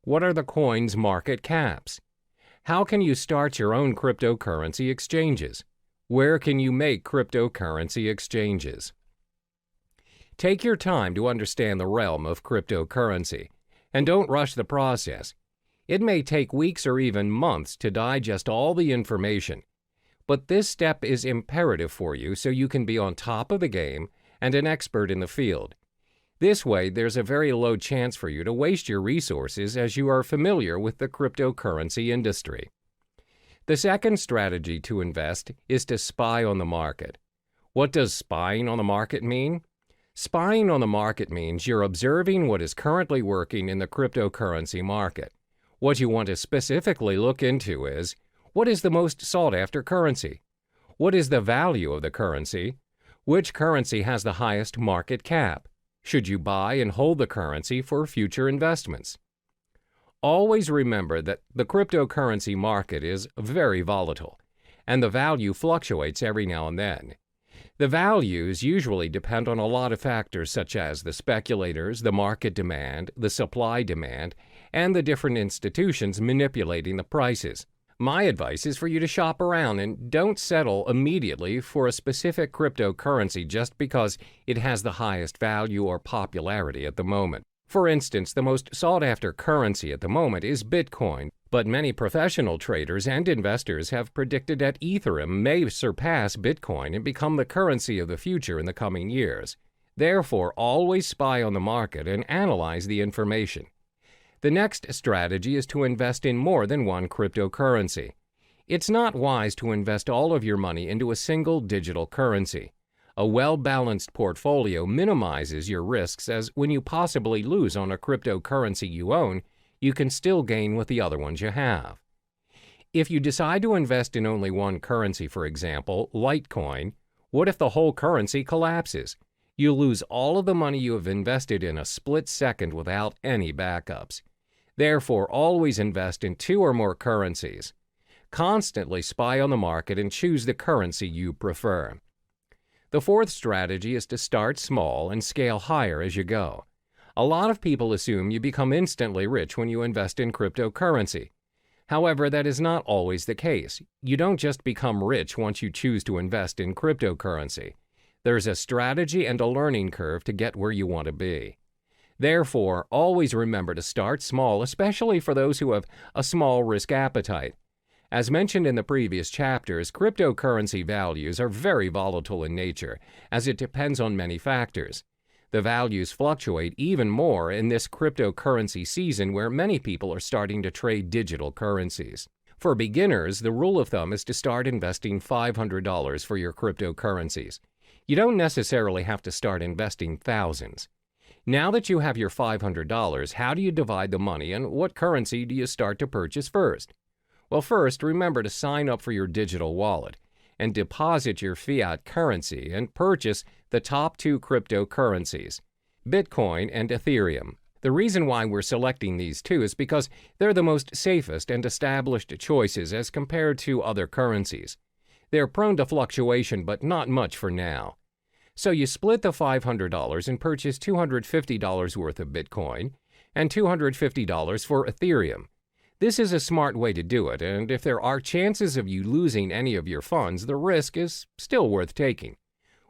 What are the coins' market caps? How can you start your own cryptocurrency exchanges? Where can you make cryptocurrency exchanges? Take your time to understand the realm of cryptocurrency, and don't rush the process. It may take weeks or even months to digest all the information, but this step is imperative for you so you can be on top of the game and an expert in the field. This way, there's a very low chance for you to waste your resources as you are familiar with the cryptocurrency industry. The second strategy to invest is to spy on the market. What does spying on the market mean? Spying on the market means you're observing what is currently working in the cryptocurrency market. What you want to specifically look into is, what is the most sought-after currency? What is the value of the currency? Which currency has the highest market cap? Should you buy and hold the currency for future investments? Always remember that the cryptocurrency market is very volatile, and the value fluctuates every now and then. The values usually depend on a lot of factors such as the speculators, the market demand, the supply demand, and the different institutions manipulating the prices. My advice is for you to shop around and don't settle immediately for a specific cryptocurrency just because it has the highest value or popularity at the moment. For instance, the most sought-after currency at the moment is Bitcoin, but many professional traders and investors have predicted that ethereum may surpass Bitcoin and become the currency of the future in the coming years. Therefore, always spy on the market and analyze the information. The next strategy is to invest in more than one cryptocurrency. It's not wise to invest all of your money into a single digital currency. A well-balanced portfolio minimizes your risks, as when you possibly lose on a cryptocurrency you own, you can still gain with the other ones you have. If you decide to invest in only one currency, for example, Litecoin, what if the whole currency collapses? You'll lose all of the money you have invested in a split second without any backups. Therefore, always invest in two or more currencies. Constantly spy on the market and choose the currency you prefer. The fourth strategy is to start small and scale higher as you go. A lot of people assume you become instantly rich when you invest in cryptocurrency. However, that is not always the case. You don't just become rich once you choose to invest in cryptocurrency. There's a strategy and a learning curve to get where you want to be. Therefore, always remember to start small, especially for those who have a small risk appetite. As mentioned in the previous chapters, cryptocurrency values are very volatile in nature, as it depends on many factors. The values fluctuate even more in this cryptocurrency season where many people are starting to trade digital currencies. For beginners, the rule of thumb is to start investing $500 for your cryptocurrencies. You don't necessarily have to start investing thousands. Now that you have your $500, how do you divide the money and what currency do you start to purchase first? Well, first, remember to sign up for your digital wallet and deposit your fiat currency and purchase the top two cryptocurrencies, Bitcoin and Ethereum. The reason why we're selecting these two is because they're the most safest and established choices as compared to other currencies. They're prone to fluctuation, but not much for now. So you split the $500 and purchase $250 worth of Bitcoin and $250 for Ethereum. This is a smart way to do it, and if there are chances of you losing any of your funds, the risk is still worth taking.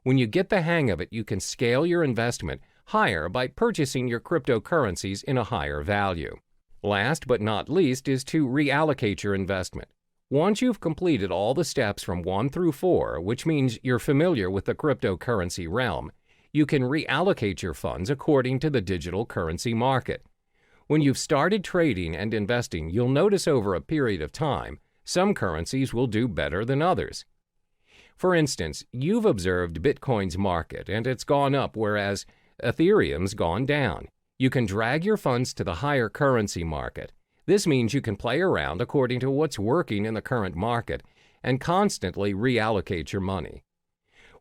When you get the hang of it, you can scale your investment higher by purchasing your cryptocurrencies in a higher value. Last but not least is to reallocate your investment. Once you've completed all the steps from 1 through 4, which means you're familiar with the cryptocurrency realm, you can reallocate your funds according to the digital currency market. When you've started trading and investing, you'll notice over a period of time, some currencies will do better than others. For instance, you've observed Bitcoin's market and it's gone up, whereas Ethereum's gone down. You can drag your funds to the higher currency market. This means you can play around according to what's working in the current market and constantly reallocate your money.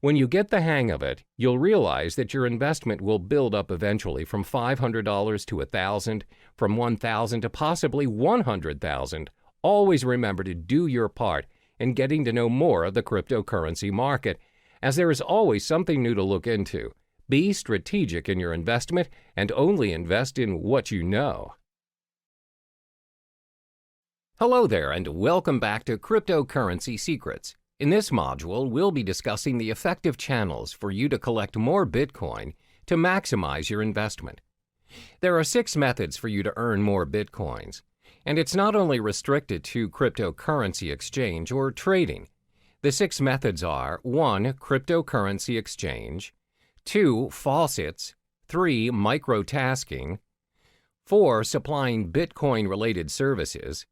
When you get the hang of it, you'll realize that your investment will build up eventually from $500 to $1,000, from $1,000 to possibly $100,000. Always remember to do your part in getting to know more of the cryptocurrency market, as there is always something new to look into. Be strategic in your investment and only invest in what you know. Hello there, and welcome back to Cryptocurrency Secrets. In this module, we'll be discussing the effective channels for you to collect more Bitcoin to maximize your investment. There are 6 methods for you to earn more Bitcoins, and it's not only restricted to cryptocurrency exchange or trading. The 6 methods are 1. Cryptocurrency exchange, 2. Faucets, 3. Microtasking, 4. Supplying Bitcoin-related services,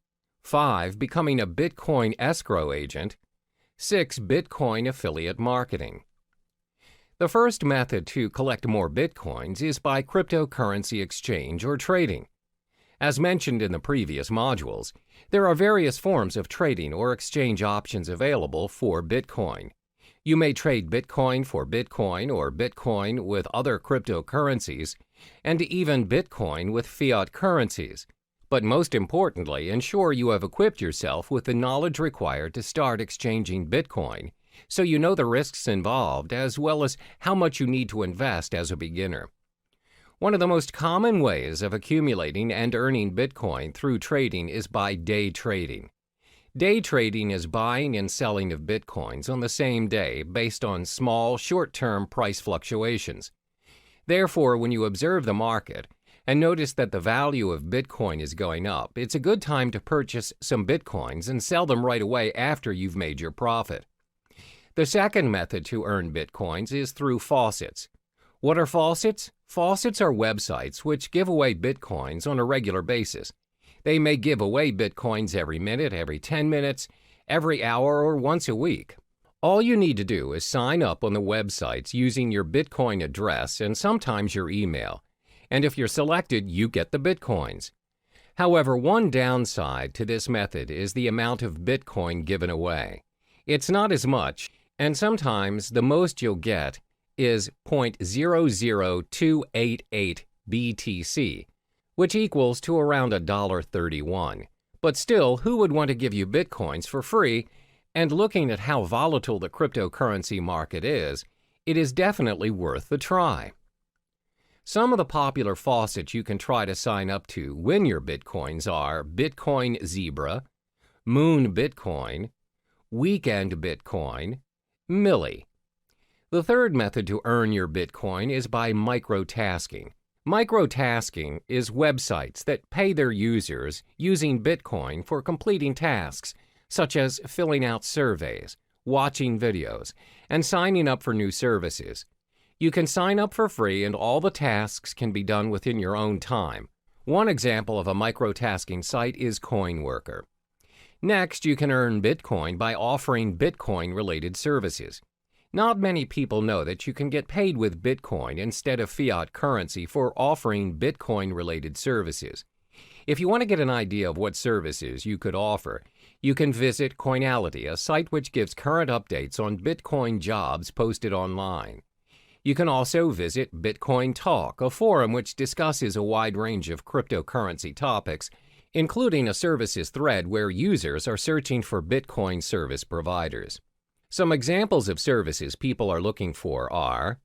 5. Becoming a Bitcoin escrow agent, 6. Bitcoin affiliate marketing. The first method to collect more Bitcoins is by cryptocurrency exchange or trading. As mentioned in the previous modules, there are various forms of trading or exchange options available for Bitcoin. You may trade Bitcoin for Bitcoin or Bitcoin with other cryptocurrencies, and even Bitcoin with fiat currencies. But most importantly, ensure you have equipped yourself with the knowledge required to start exchanging Bitcoin, so you know the risks involved as well as how much you need to invest as a beginner. One of the most common ways of accumulating and earning Bitcoin through trading is by day trading. Day trading is buying and selling of Bitcoins on the same day based on small, short-term price fluctuations. Therefore, when you observe the market and notice that the value of Bitcoin is going up, it's a good time to purchase some Bitcoins and sell them right away after you've made your profit. The second method to earn Bitcoins is through faucets. What are faucets? Faucets are websites which give away Bitcoins on a regular basis. They may give away Bitcoins every minute, every 10 minutes, every hour, or once a week. All you need to do is sign up on the websites using your Bitcoin address and sometimes your email. And if you're selected, you get the Bitcoins. However, one downside to this method is the amount of Bitcoin given away. It's not as much, and sometimes the most you'll get is 0.00288 BTC, which equals to around $1.31. But still, who would want to give you Bitcoins for free? And looking at how volatile the cryptocurrency market is, it is definitely worth the try. Some of the popular faucets you can try to sign up to win your Bitcoins are Bitcoin Zebra, Moon Bitcoin, Weekend Bitcoin, Milli. The third method to earn your Bitcoin is by microtasking. Microtasking is websites that pay their users using Bitcoin for completing tasks, such as filling out surveys, watching videos, and signing up for new services. You can sign up for free and all the tasks can be done within your own time. One example of a microtasking site is CoinWorker. Next, you can earn Bitcoin by offering Bitcoin-related services. Not many people know that you can get paid with Bitcoin instead of fiat currency for offering Bitcoin-related services. If you want to get an idea of what services you could offer, you can visit Coinality, a site which gives current updates on Bitcoin jobs posted online. You can also visit Bitcoin Talk, a forum which discusses a wide range of cryptocurrency topics, including a services thread where users are searching for Bitcoin service providers. Some examples of services people are looking for are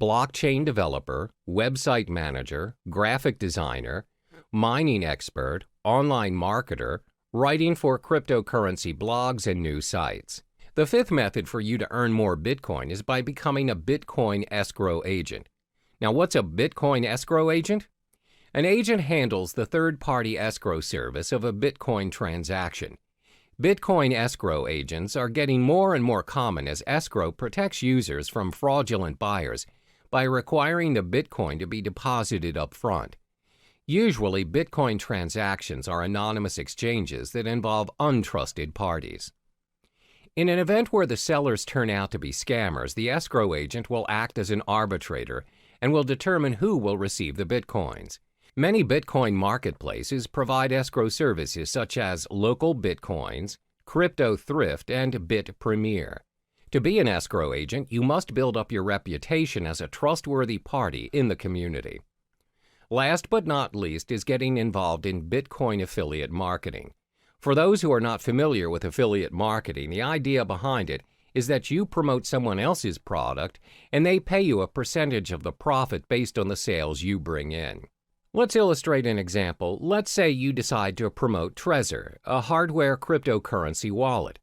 blockchain developer, website manager, graphic designer, mining expert, online marketer, writing for cryptocurrency blogs and new sites. The fifth method for you to earn more Bitcoin is by becoming a Bitcoin escrow agent. Now, what's a Bitcoin escrow agent? An agent handles the third-party escrow service of a Bitcoin transaction. Bitcoin escrow agents are getting more and more common as escrow protects users from fraudulent buyers by requiring the Bitcoin to be deposited up front. Usually, Bitcoin transactions are anonymous exchanges that involve untrusted parties. In an event where the sellers turn out to be scammers, the escrow agent will act as an arbitrator and will determine who will receive the Bitcoins. Many Bitcoin marketplaces provide escrow services such as Local Bitcoins, Crypto Thrift, and Bit Premier. To be an escrow agent, you must build up your reputation as a trustworthy party in the community. Last but not least is getting involved in Bitcoin affiliate marketing. For those who are not familiar with affiliate marketing, the idea behind it is that you promote someone else's product and they pay you a percentage of the profit based on the sales you bring in. Let's illustrate an example. Let's say you decide to promote Trezor, a hardware cryptocurrency wallet.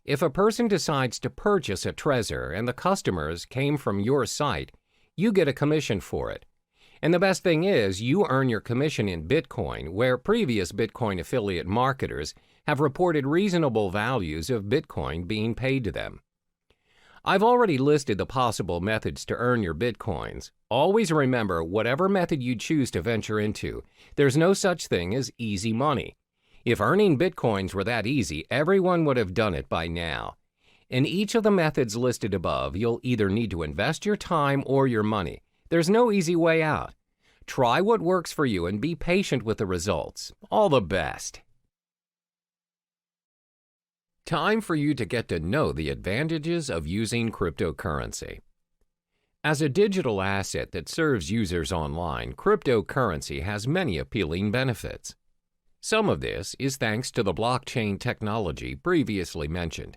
If a person decides to purchase a Trezor and the customers came from your site, you get a commission for it. And the best thing is, you earn your commission in Bitcoin, where previous Bitcoin affiliate marketers have reported reasonable values of Bitcoin being paid to them. I've already listed the possible methods to earn your Bitcoins. Always remember, whatever method you choose to venture into, there's no such thing as easy money. If earning Bitcoins were that easy, everyone would have done it by now. In each of the methods listed above, you'll either need to invest your time or your money. There's no easy way out. Try what works for you and be patient with the results. All the best. Time for you to get to know the advantages of using cryptocurrency. As a digital asset that serves users online, cryptocurrency has many appealing benefits. Some of this is thanks to the blockchain technology previously mentioned.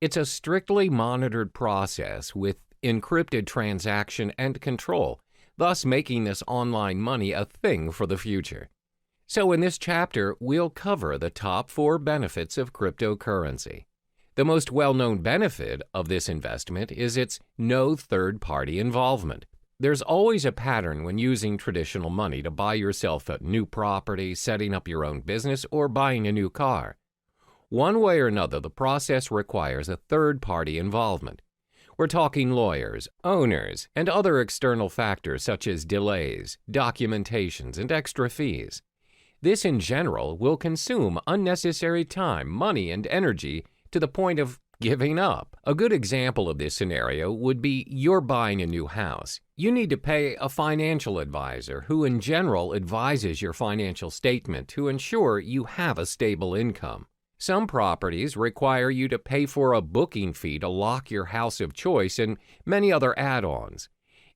It's a strictly monitored process with encrypted transaction and control, thus making this online money a thing for the future. So in this chapter, we'll cover the top 4 benefits of cryptocurrency. The most well-known benefit of this investment is its no third-party involvement. There's always a pattern when using traditional money to buy yourself a new property, setting up your own business, or buying a new car. One way or another, the process requires a third-party involvement. We're talking lawyers, owners, and other external factors such as delays, documentations, and extra fees. This, in general, will consume unnecessary time, money, and energy to the point of giving up. A good example of this scenario would be you're buying a new house. You need to pay a financial advisor who in general advises your financial statement to ensure you have a stable income. Some properties require you to pay for a booking fee to lock your house of choice and many other add-ons.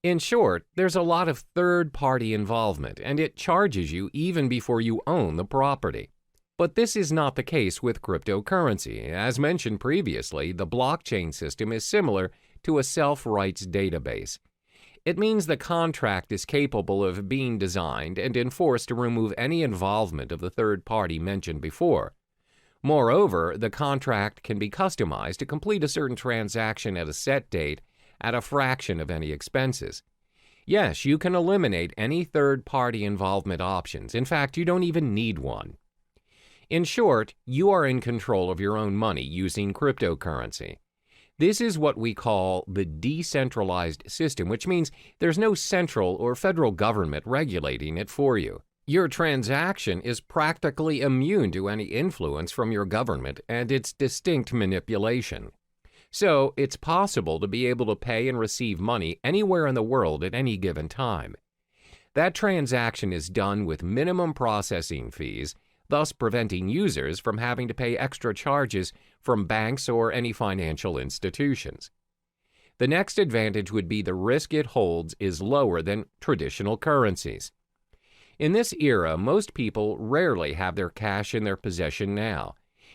In short, there's a lot of third-party involvement and it charges you even before you own the property. But this is not the case with cryptocurrency. As mentioned previously, the blockchain system is similar to a self-rights database. It means the contract is capable of being designed and enforced to remove any involvement of the third party mentioned before. Moreover, the contract can be customized to complete a certain transaction at a set date at a fraction of any expenses. Yes, you can eliminate any third-party involvement options. In fact, you don't even need one. In short, you are in control of your own money using cryptocurrency. This is what we call the decentralized system, which means there's no central or federal government regulating it for you. Your transaction is practically immune to any influence from your government and its distinct manipulation. So, it's possible to be able to pay and receive money anywhere in the world at any given time. That transaction is done with minimum processing fees, thus preventing users from having to pay extra charges from banks or any financial institutions. The next advantage would be the risk it holds is lower than traditional currencies. In this era, most people rarely have their cash in their possession now.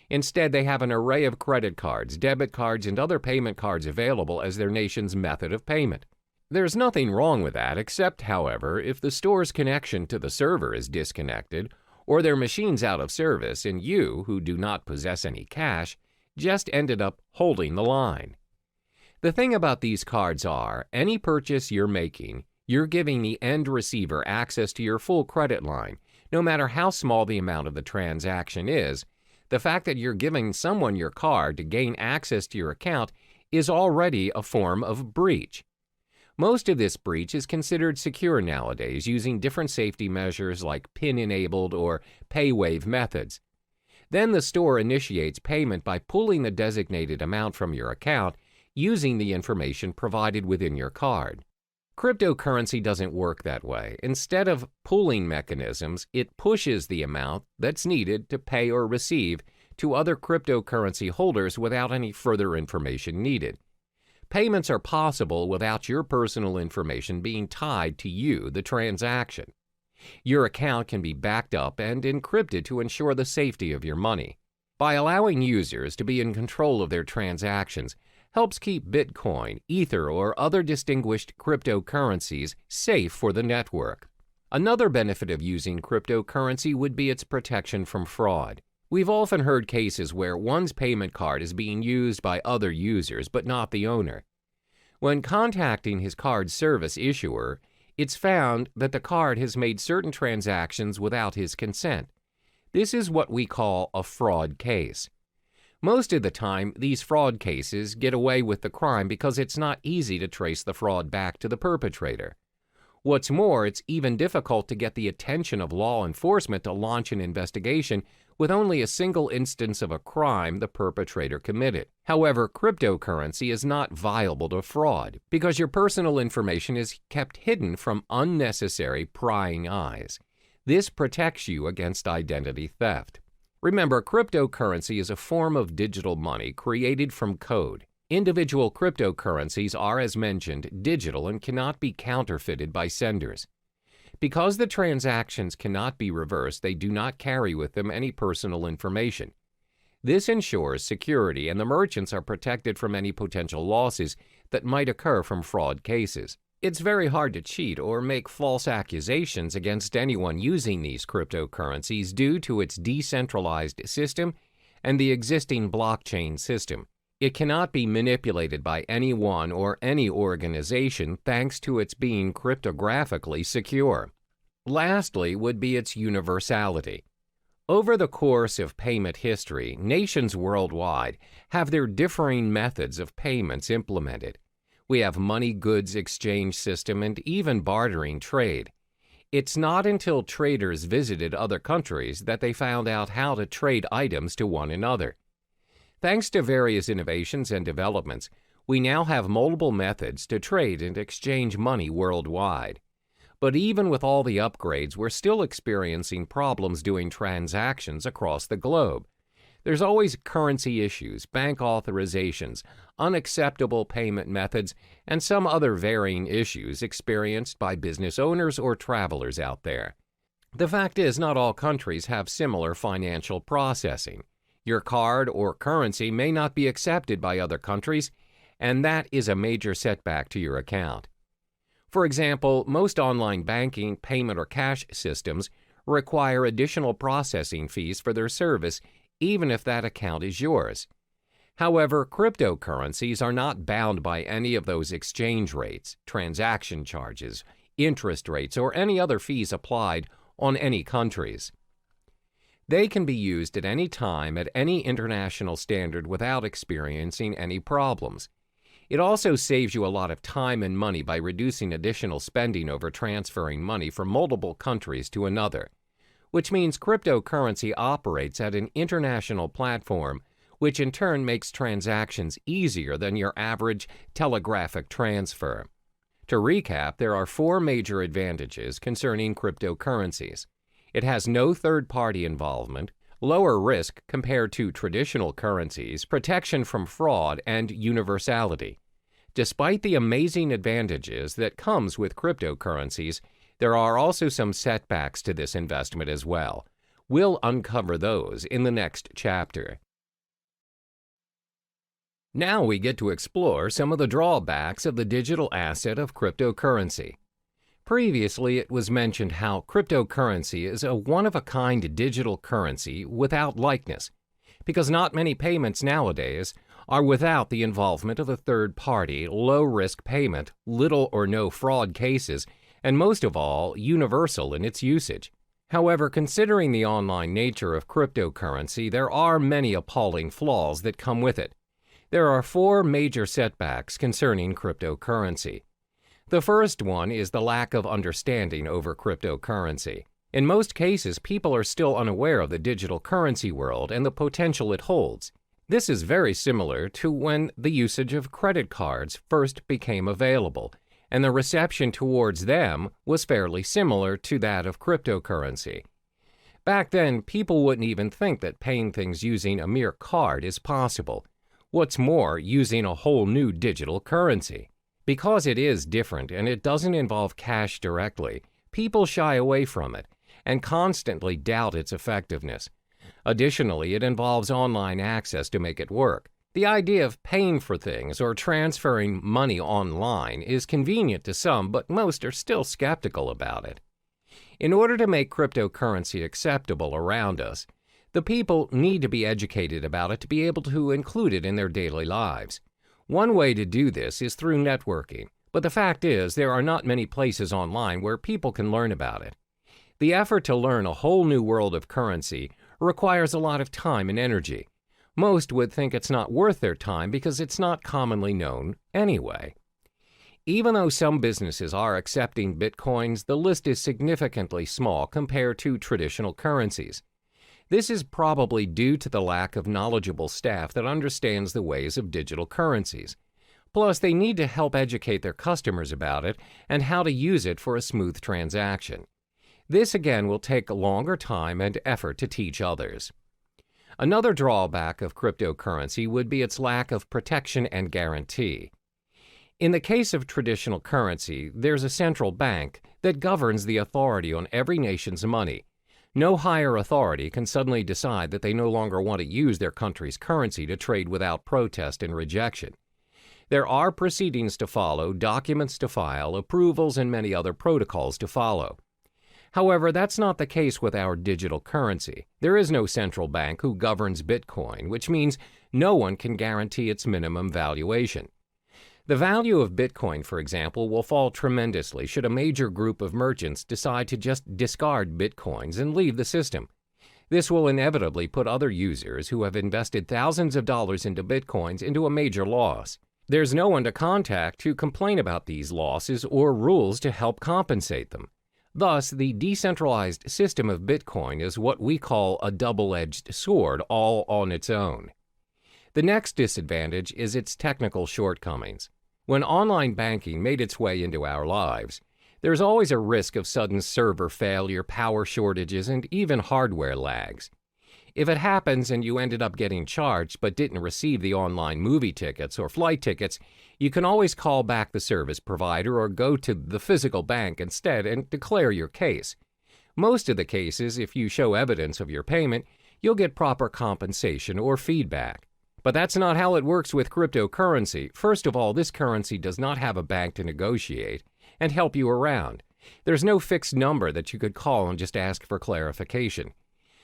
Instead, they have an array of credit cards, debit cards, and other payment cards available as their nation's method of payment. There's nothing wrong with that, except, however, if the store's connection to the server is disconnected, or their machine's out of service and you, who do not possess any cash, just ended up holding the line. The thing about these cards are, any purchase you're making, you're giving the end receiver access to your full credit line, no matter how small the amount of the transaction is. The fact that you're giving someone your card to gain access to your account is already a form of breach. Most of this breach is considered secure nowadays using different safety measures like PIN-enabled or pay-wave methods. Then the store initiates payment by pulling the designated amount from your account using the information provided within your card. Cryptocurrency doesn't work that way. Instead of pooling mechanisms, it pushes the amount that's needed to pay or receive to other cryptocurrency holders without any further information needed. Payments are possible without your personal information being tied to you, the transaction. Your account can be backed up and encrypted to ensure the safety of your money. By allowing users to be in control of their transactions, helps keep Bitcoin, Ether, or other distinguished cryptocurrencies safe for the network. Another benefit of using cryptocurrency would be its protection from fraud. We've often heard cases where one's payment card is being used by other users but not the owner. When contacting his card service issuer, it's found that the card has made certain transactions without his consent. This is what we call a fraud case. Most of the time, these fraud cases get away with the crime because it's not easy to trace the fraud back to the perpetrator. What's more, it's even difficult to get the attention of law enforcement to launch an investigation with only a single instance of a crime the perpetrator committed. However, cryptocurrency is not viable to fraud because your personal information is kept hidden from unnecessary prying eyes. This protects you against identity theft. Remember, cryptocurrency is a form of digital money created from code. Individual cryptocurrencies are, as mentioned, digital and cannot be counterfeited by senders. Because the transactions cannot be reversed, they do not carry with them any personal information. This ensures security, and the merchants are protected from any potential losses that might occur from fraud cases. It's very hard to cheat or make false accusations against anyone using these cryptocurrencies due to its decentralized system and the existing blockchain system. It cannot be manipulated by anyone or any organization thanks to its being cryptographically secure. Lastly would be its universality. Over the course of payment history, nations worldwide have their differing methods of payments implemented. We have money goods exchange system and even bartering trade. It's not until traders visited other countries that they found out how to trade items to one another. Thanks to various innovations and developments, we now have multiple methods to trade and exchange money worldwide. But even with all the upgrades, we're still experiencing problems doing transactions across the globe. There's always currency issues, bank authorizations, unacceptable payment methods, and some other varying issues experienced by business owners or travelers out there. The fact is, not all countries have similar financial processing. Your card or currency may not be accepted by other countries, and that is a major setback to your account. For example, most online banking, payment, or cash systems require additional processing fees for their service, even if that account is yours. However, cryptocurrencies are not bound by any of those exchange rates, transaction charges, interest rates, or any other fees applied on any countries. They can be used at any time at any international standard without experiencing any problems. It also saves you a lot of time and money by reducing additional spending over transferring money from multiple countries to another, which means cryptocurrency operates at an international platform, which in turn makes transactions easier than your average telegraphic transfer. To recap, there are 4 major advantages concerning cryptocurrencies. It has no third-party involvement, lower risk compared to traditional currencies, protection from fraud, and universality. Despite the amazing advantages that comes with cryptocurrencies, there are also some setbacks to this investment as well. We'll uncover those in the next chapter. Now we get to explore some of the drawbacks of the digital asset of cryptocurrency. Previously, it was mentioned how cryptocurrency is a one-of-a-kind digital currency without likeness, because not many payments nowadays are without the involvement of a third-party, low-risk payment, little or no fraud cases, and most of all, universal in its usage. However, considering the online nature of cryptocurrency, there are many appalling flaws that come with it. There are 4 major setbacks concerning cryptocurrency. The first one is the lack of understanding over cryptocurrency. In most cases, people are still unaware of the digital currency world and the potential it holds. This is very similar to when the usage of credit cards first became available, and the reception towards them was fairly similar to that of cryptocurrency. Back then, people wouldn't even think that paying things using a mere card is possible. What's more, using a whole new digital currency. Because it is different and it doesn't involve cash directly, people shy away from it and constantly doubt its effectiveness. Additionally, it involves online access to make it work. The idea of paying for things or transferring money online is convenient to some, but most are still skeptical about it. In order to make cryptocurrency acceptable around us, the people need to be educated about it to be able to include it in their daily lives. One way to do this is through networking, but the fact is there are not many places online where people can learn about it. The effort to learn a whole new world of currency requires a lot of time and energy. Most would think it's not worth their time because it's not commonly known anyway. Even though some businesses are accepting bitcoins, the list is significantly small compared to traditional currencies. This is probably due to the lack of knowledgeable staff that understands the ways of digital currencies. Plus, they need to help educate their customers about it and how to use it for a smooth transaction. This again will take a longer time and effort to teach others. Another drawback of cryptocurrency would be its lack of protection and guarantee. In the case of traditional currency, there's a central bank that governs the authority on every nation's money. No higher authority can suddenly decide that they no longer want to use their country's currency to trade without protest and rejection. There are proceedings to follow, documents to file, approvals, and many other protocols to follow. However, that's not the case with our digital currency. There is no central bank who governs Bitcoin, which means no one can guarantee its minimum valuation. The value of Bitcoin, for example, will fall tremendously should a major group of merchants decide to just discard Bitcoins and leave the system. This will inevitably put other users who have invested thousands of dollars into Bitcoins into a major loss. There's no one to contact to complain about these losses or rules to help compensate them. Thus, the decentralized system of Bitcoin is what we call a double-edged sword all on its own. The next disadvantage is its technical shortcomings. When online banking made its way into our lives, there's always a risk of sudden server failure, power shortages, and even hardware lags. If it happens and you ended up getting charged but didn't receive the online movie tickets or flight tickets, you can always call back the service provider or go to the physical bank instead and declare your case. Most of the cases, if you show evidence of your payment, you'll get proper compensation or feedback. But that's not how it works with cryptocurrency. First of all, this currency does not have a bank to negotiate and help you around. There's no fixed number that you could call and just ask for clarification.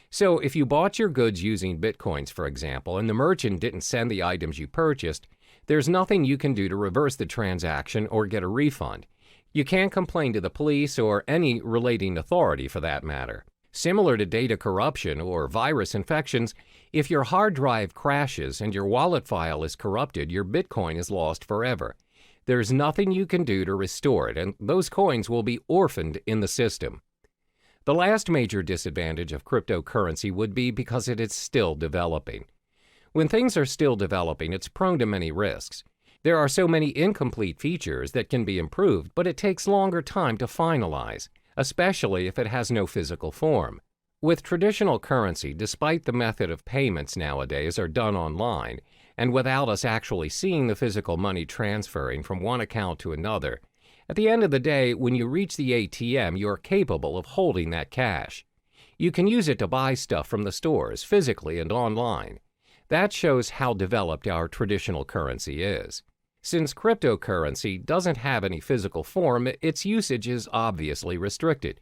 So if you bought your goods using Bitcoins, for example, and the merchant didn't send the items you purchased, there's nothing you can do to reverse the transaction or get a refund. You can't complain to the police or any relating authority for that matter. Similar to data corruption or virus infections, if your hard drive crashes and your wallet file is corrupted, your Bitcoin is lost forever. There's nothing you can do to restore it, and those coins will be orphaned in the system. The last major disadvantage of cryptocurrency would be because it is still developing. When things are still developing, it's prone to many risks. There are so many incomplete features that can be improved, but it takes longer time to finalize, especially if it has no physical form. With traditional currency, despite the method of payments nowadays are done online, and without us actually seeing the physical money transferring from one account to another, at the end of the day, when you reach the ATM, you are capable of holding that cash. You can use it to buy stuff from the stores, physically and online. That shows how developed our traditional currency is. Since cryptocurrency doesn't have any physical form, its usage is obviously restricted.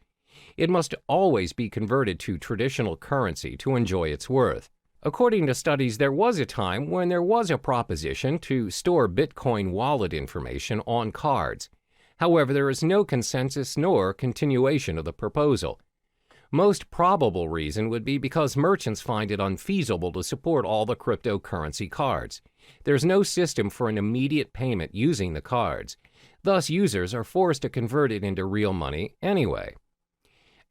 It must always be converted to traditional currency to enjoy its worth. According to studies, there was a time when there was a proposition to store Bitcoin wallet information on cards. However, there is no consensus nor continuation of the proposal. Most probable reason would be because merchants find it unfeasible to support all the cryptocurrency cards. There's no system for an immediate payment using the cards. Thus, users are forced to convert it into real money anyway.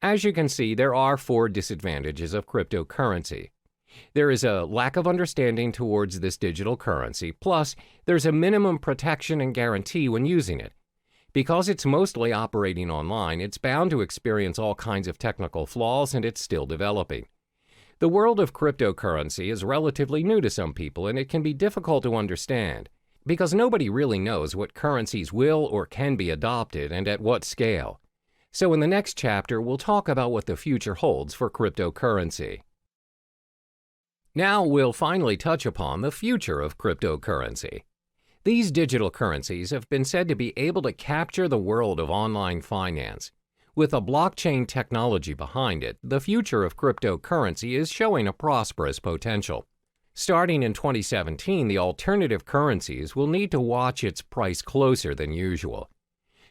As you can see, there are 4 disadvantages of cryptocurrency. There is a lack of understanding towards this digital currency, plus there's a minimum protection and guarantee when using it. Because it's mostly operating online, it's bound to experience all kinds of technical flaws and it's still developing. The world of cryptocurrency is relatively new to some people, and it can be difficult to understand because nobody really knows what currencies will or can be adopted and at what scale. So in the next chapter, we'll talk about what the future holds for cryptocurrency. Now we'll finally touch upon the future of cryptocurrency. These digital currencies have been said to be able to capture the world of online finance. With a blockchain technology behind it, the future of cryptocurrency is showing a prosperous potential. Starting in 2017, the alternative currencies will need to watch its price closer than usual.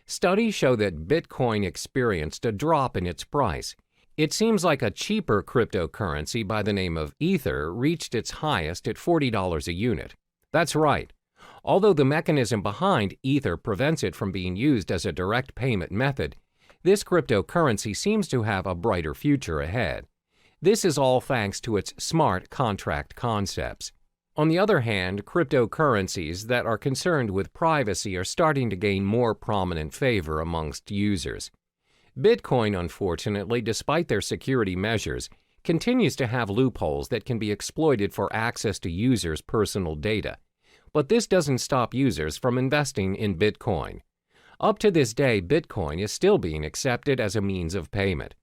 Studies show that Bitcoin experienced a drop in its price. It seems like a cheaper cryptocurrency by the name of Ether reached its highest at $40 a unit. That's right. Although the mechanism behind Ether prevents it from being used as a direct payment method, this cryptocurrency seems to have a brighter future ahead. This is all thanks to its smart contract concepts. On the other hand, cryptocurrencies that are concerned with privacy are starting to gain more prominent favor amongst users. Bitcoin, unfortunately, despite their security measures, continues to have loopholes that can be exploited for access to users' personal data. But this doesn't stop users from investing in Bitcoin. Up to this day, Bitcoin is still being accepted as a means of payment.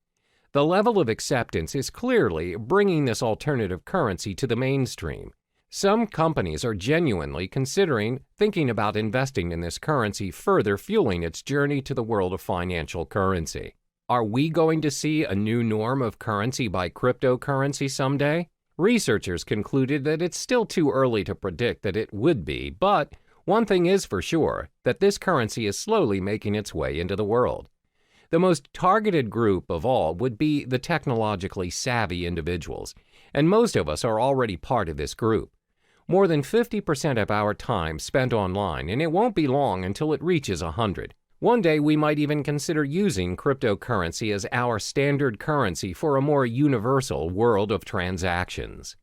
The level of acceptance is clearly bringing this alternative currency to the mainstream. Some companies are genuinely thinking about investing in this currency, further fueling its journey to the world of financial currency. Are we going to see a new norm of currency by cryptocurrency someday? Researchers concluded that it's still too early to predict that it would be, but one thing is for sure, that this currency is slowly making its way into the world. The most targeted group of all would be the technologically savvy individuals, and most of us are already part of this group. More than 50% of our time spent online, and it won't be long until it reaches 100. One day we might even consider using cryptocurrency as our standard currency for a more universal world of transactions.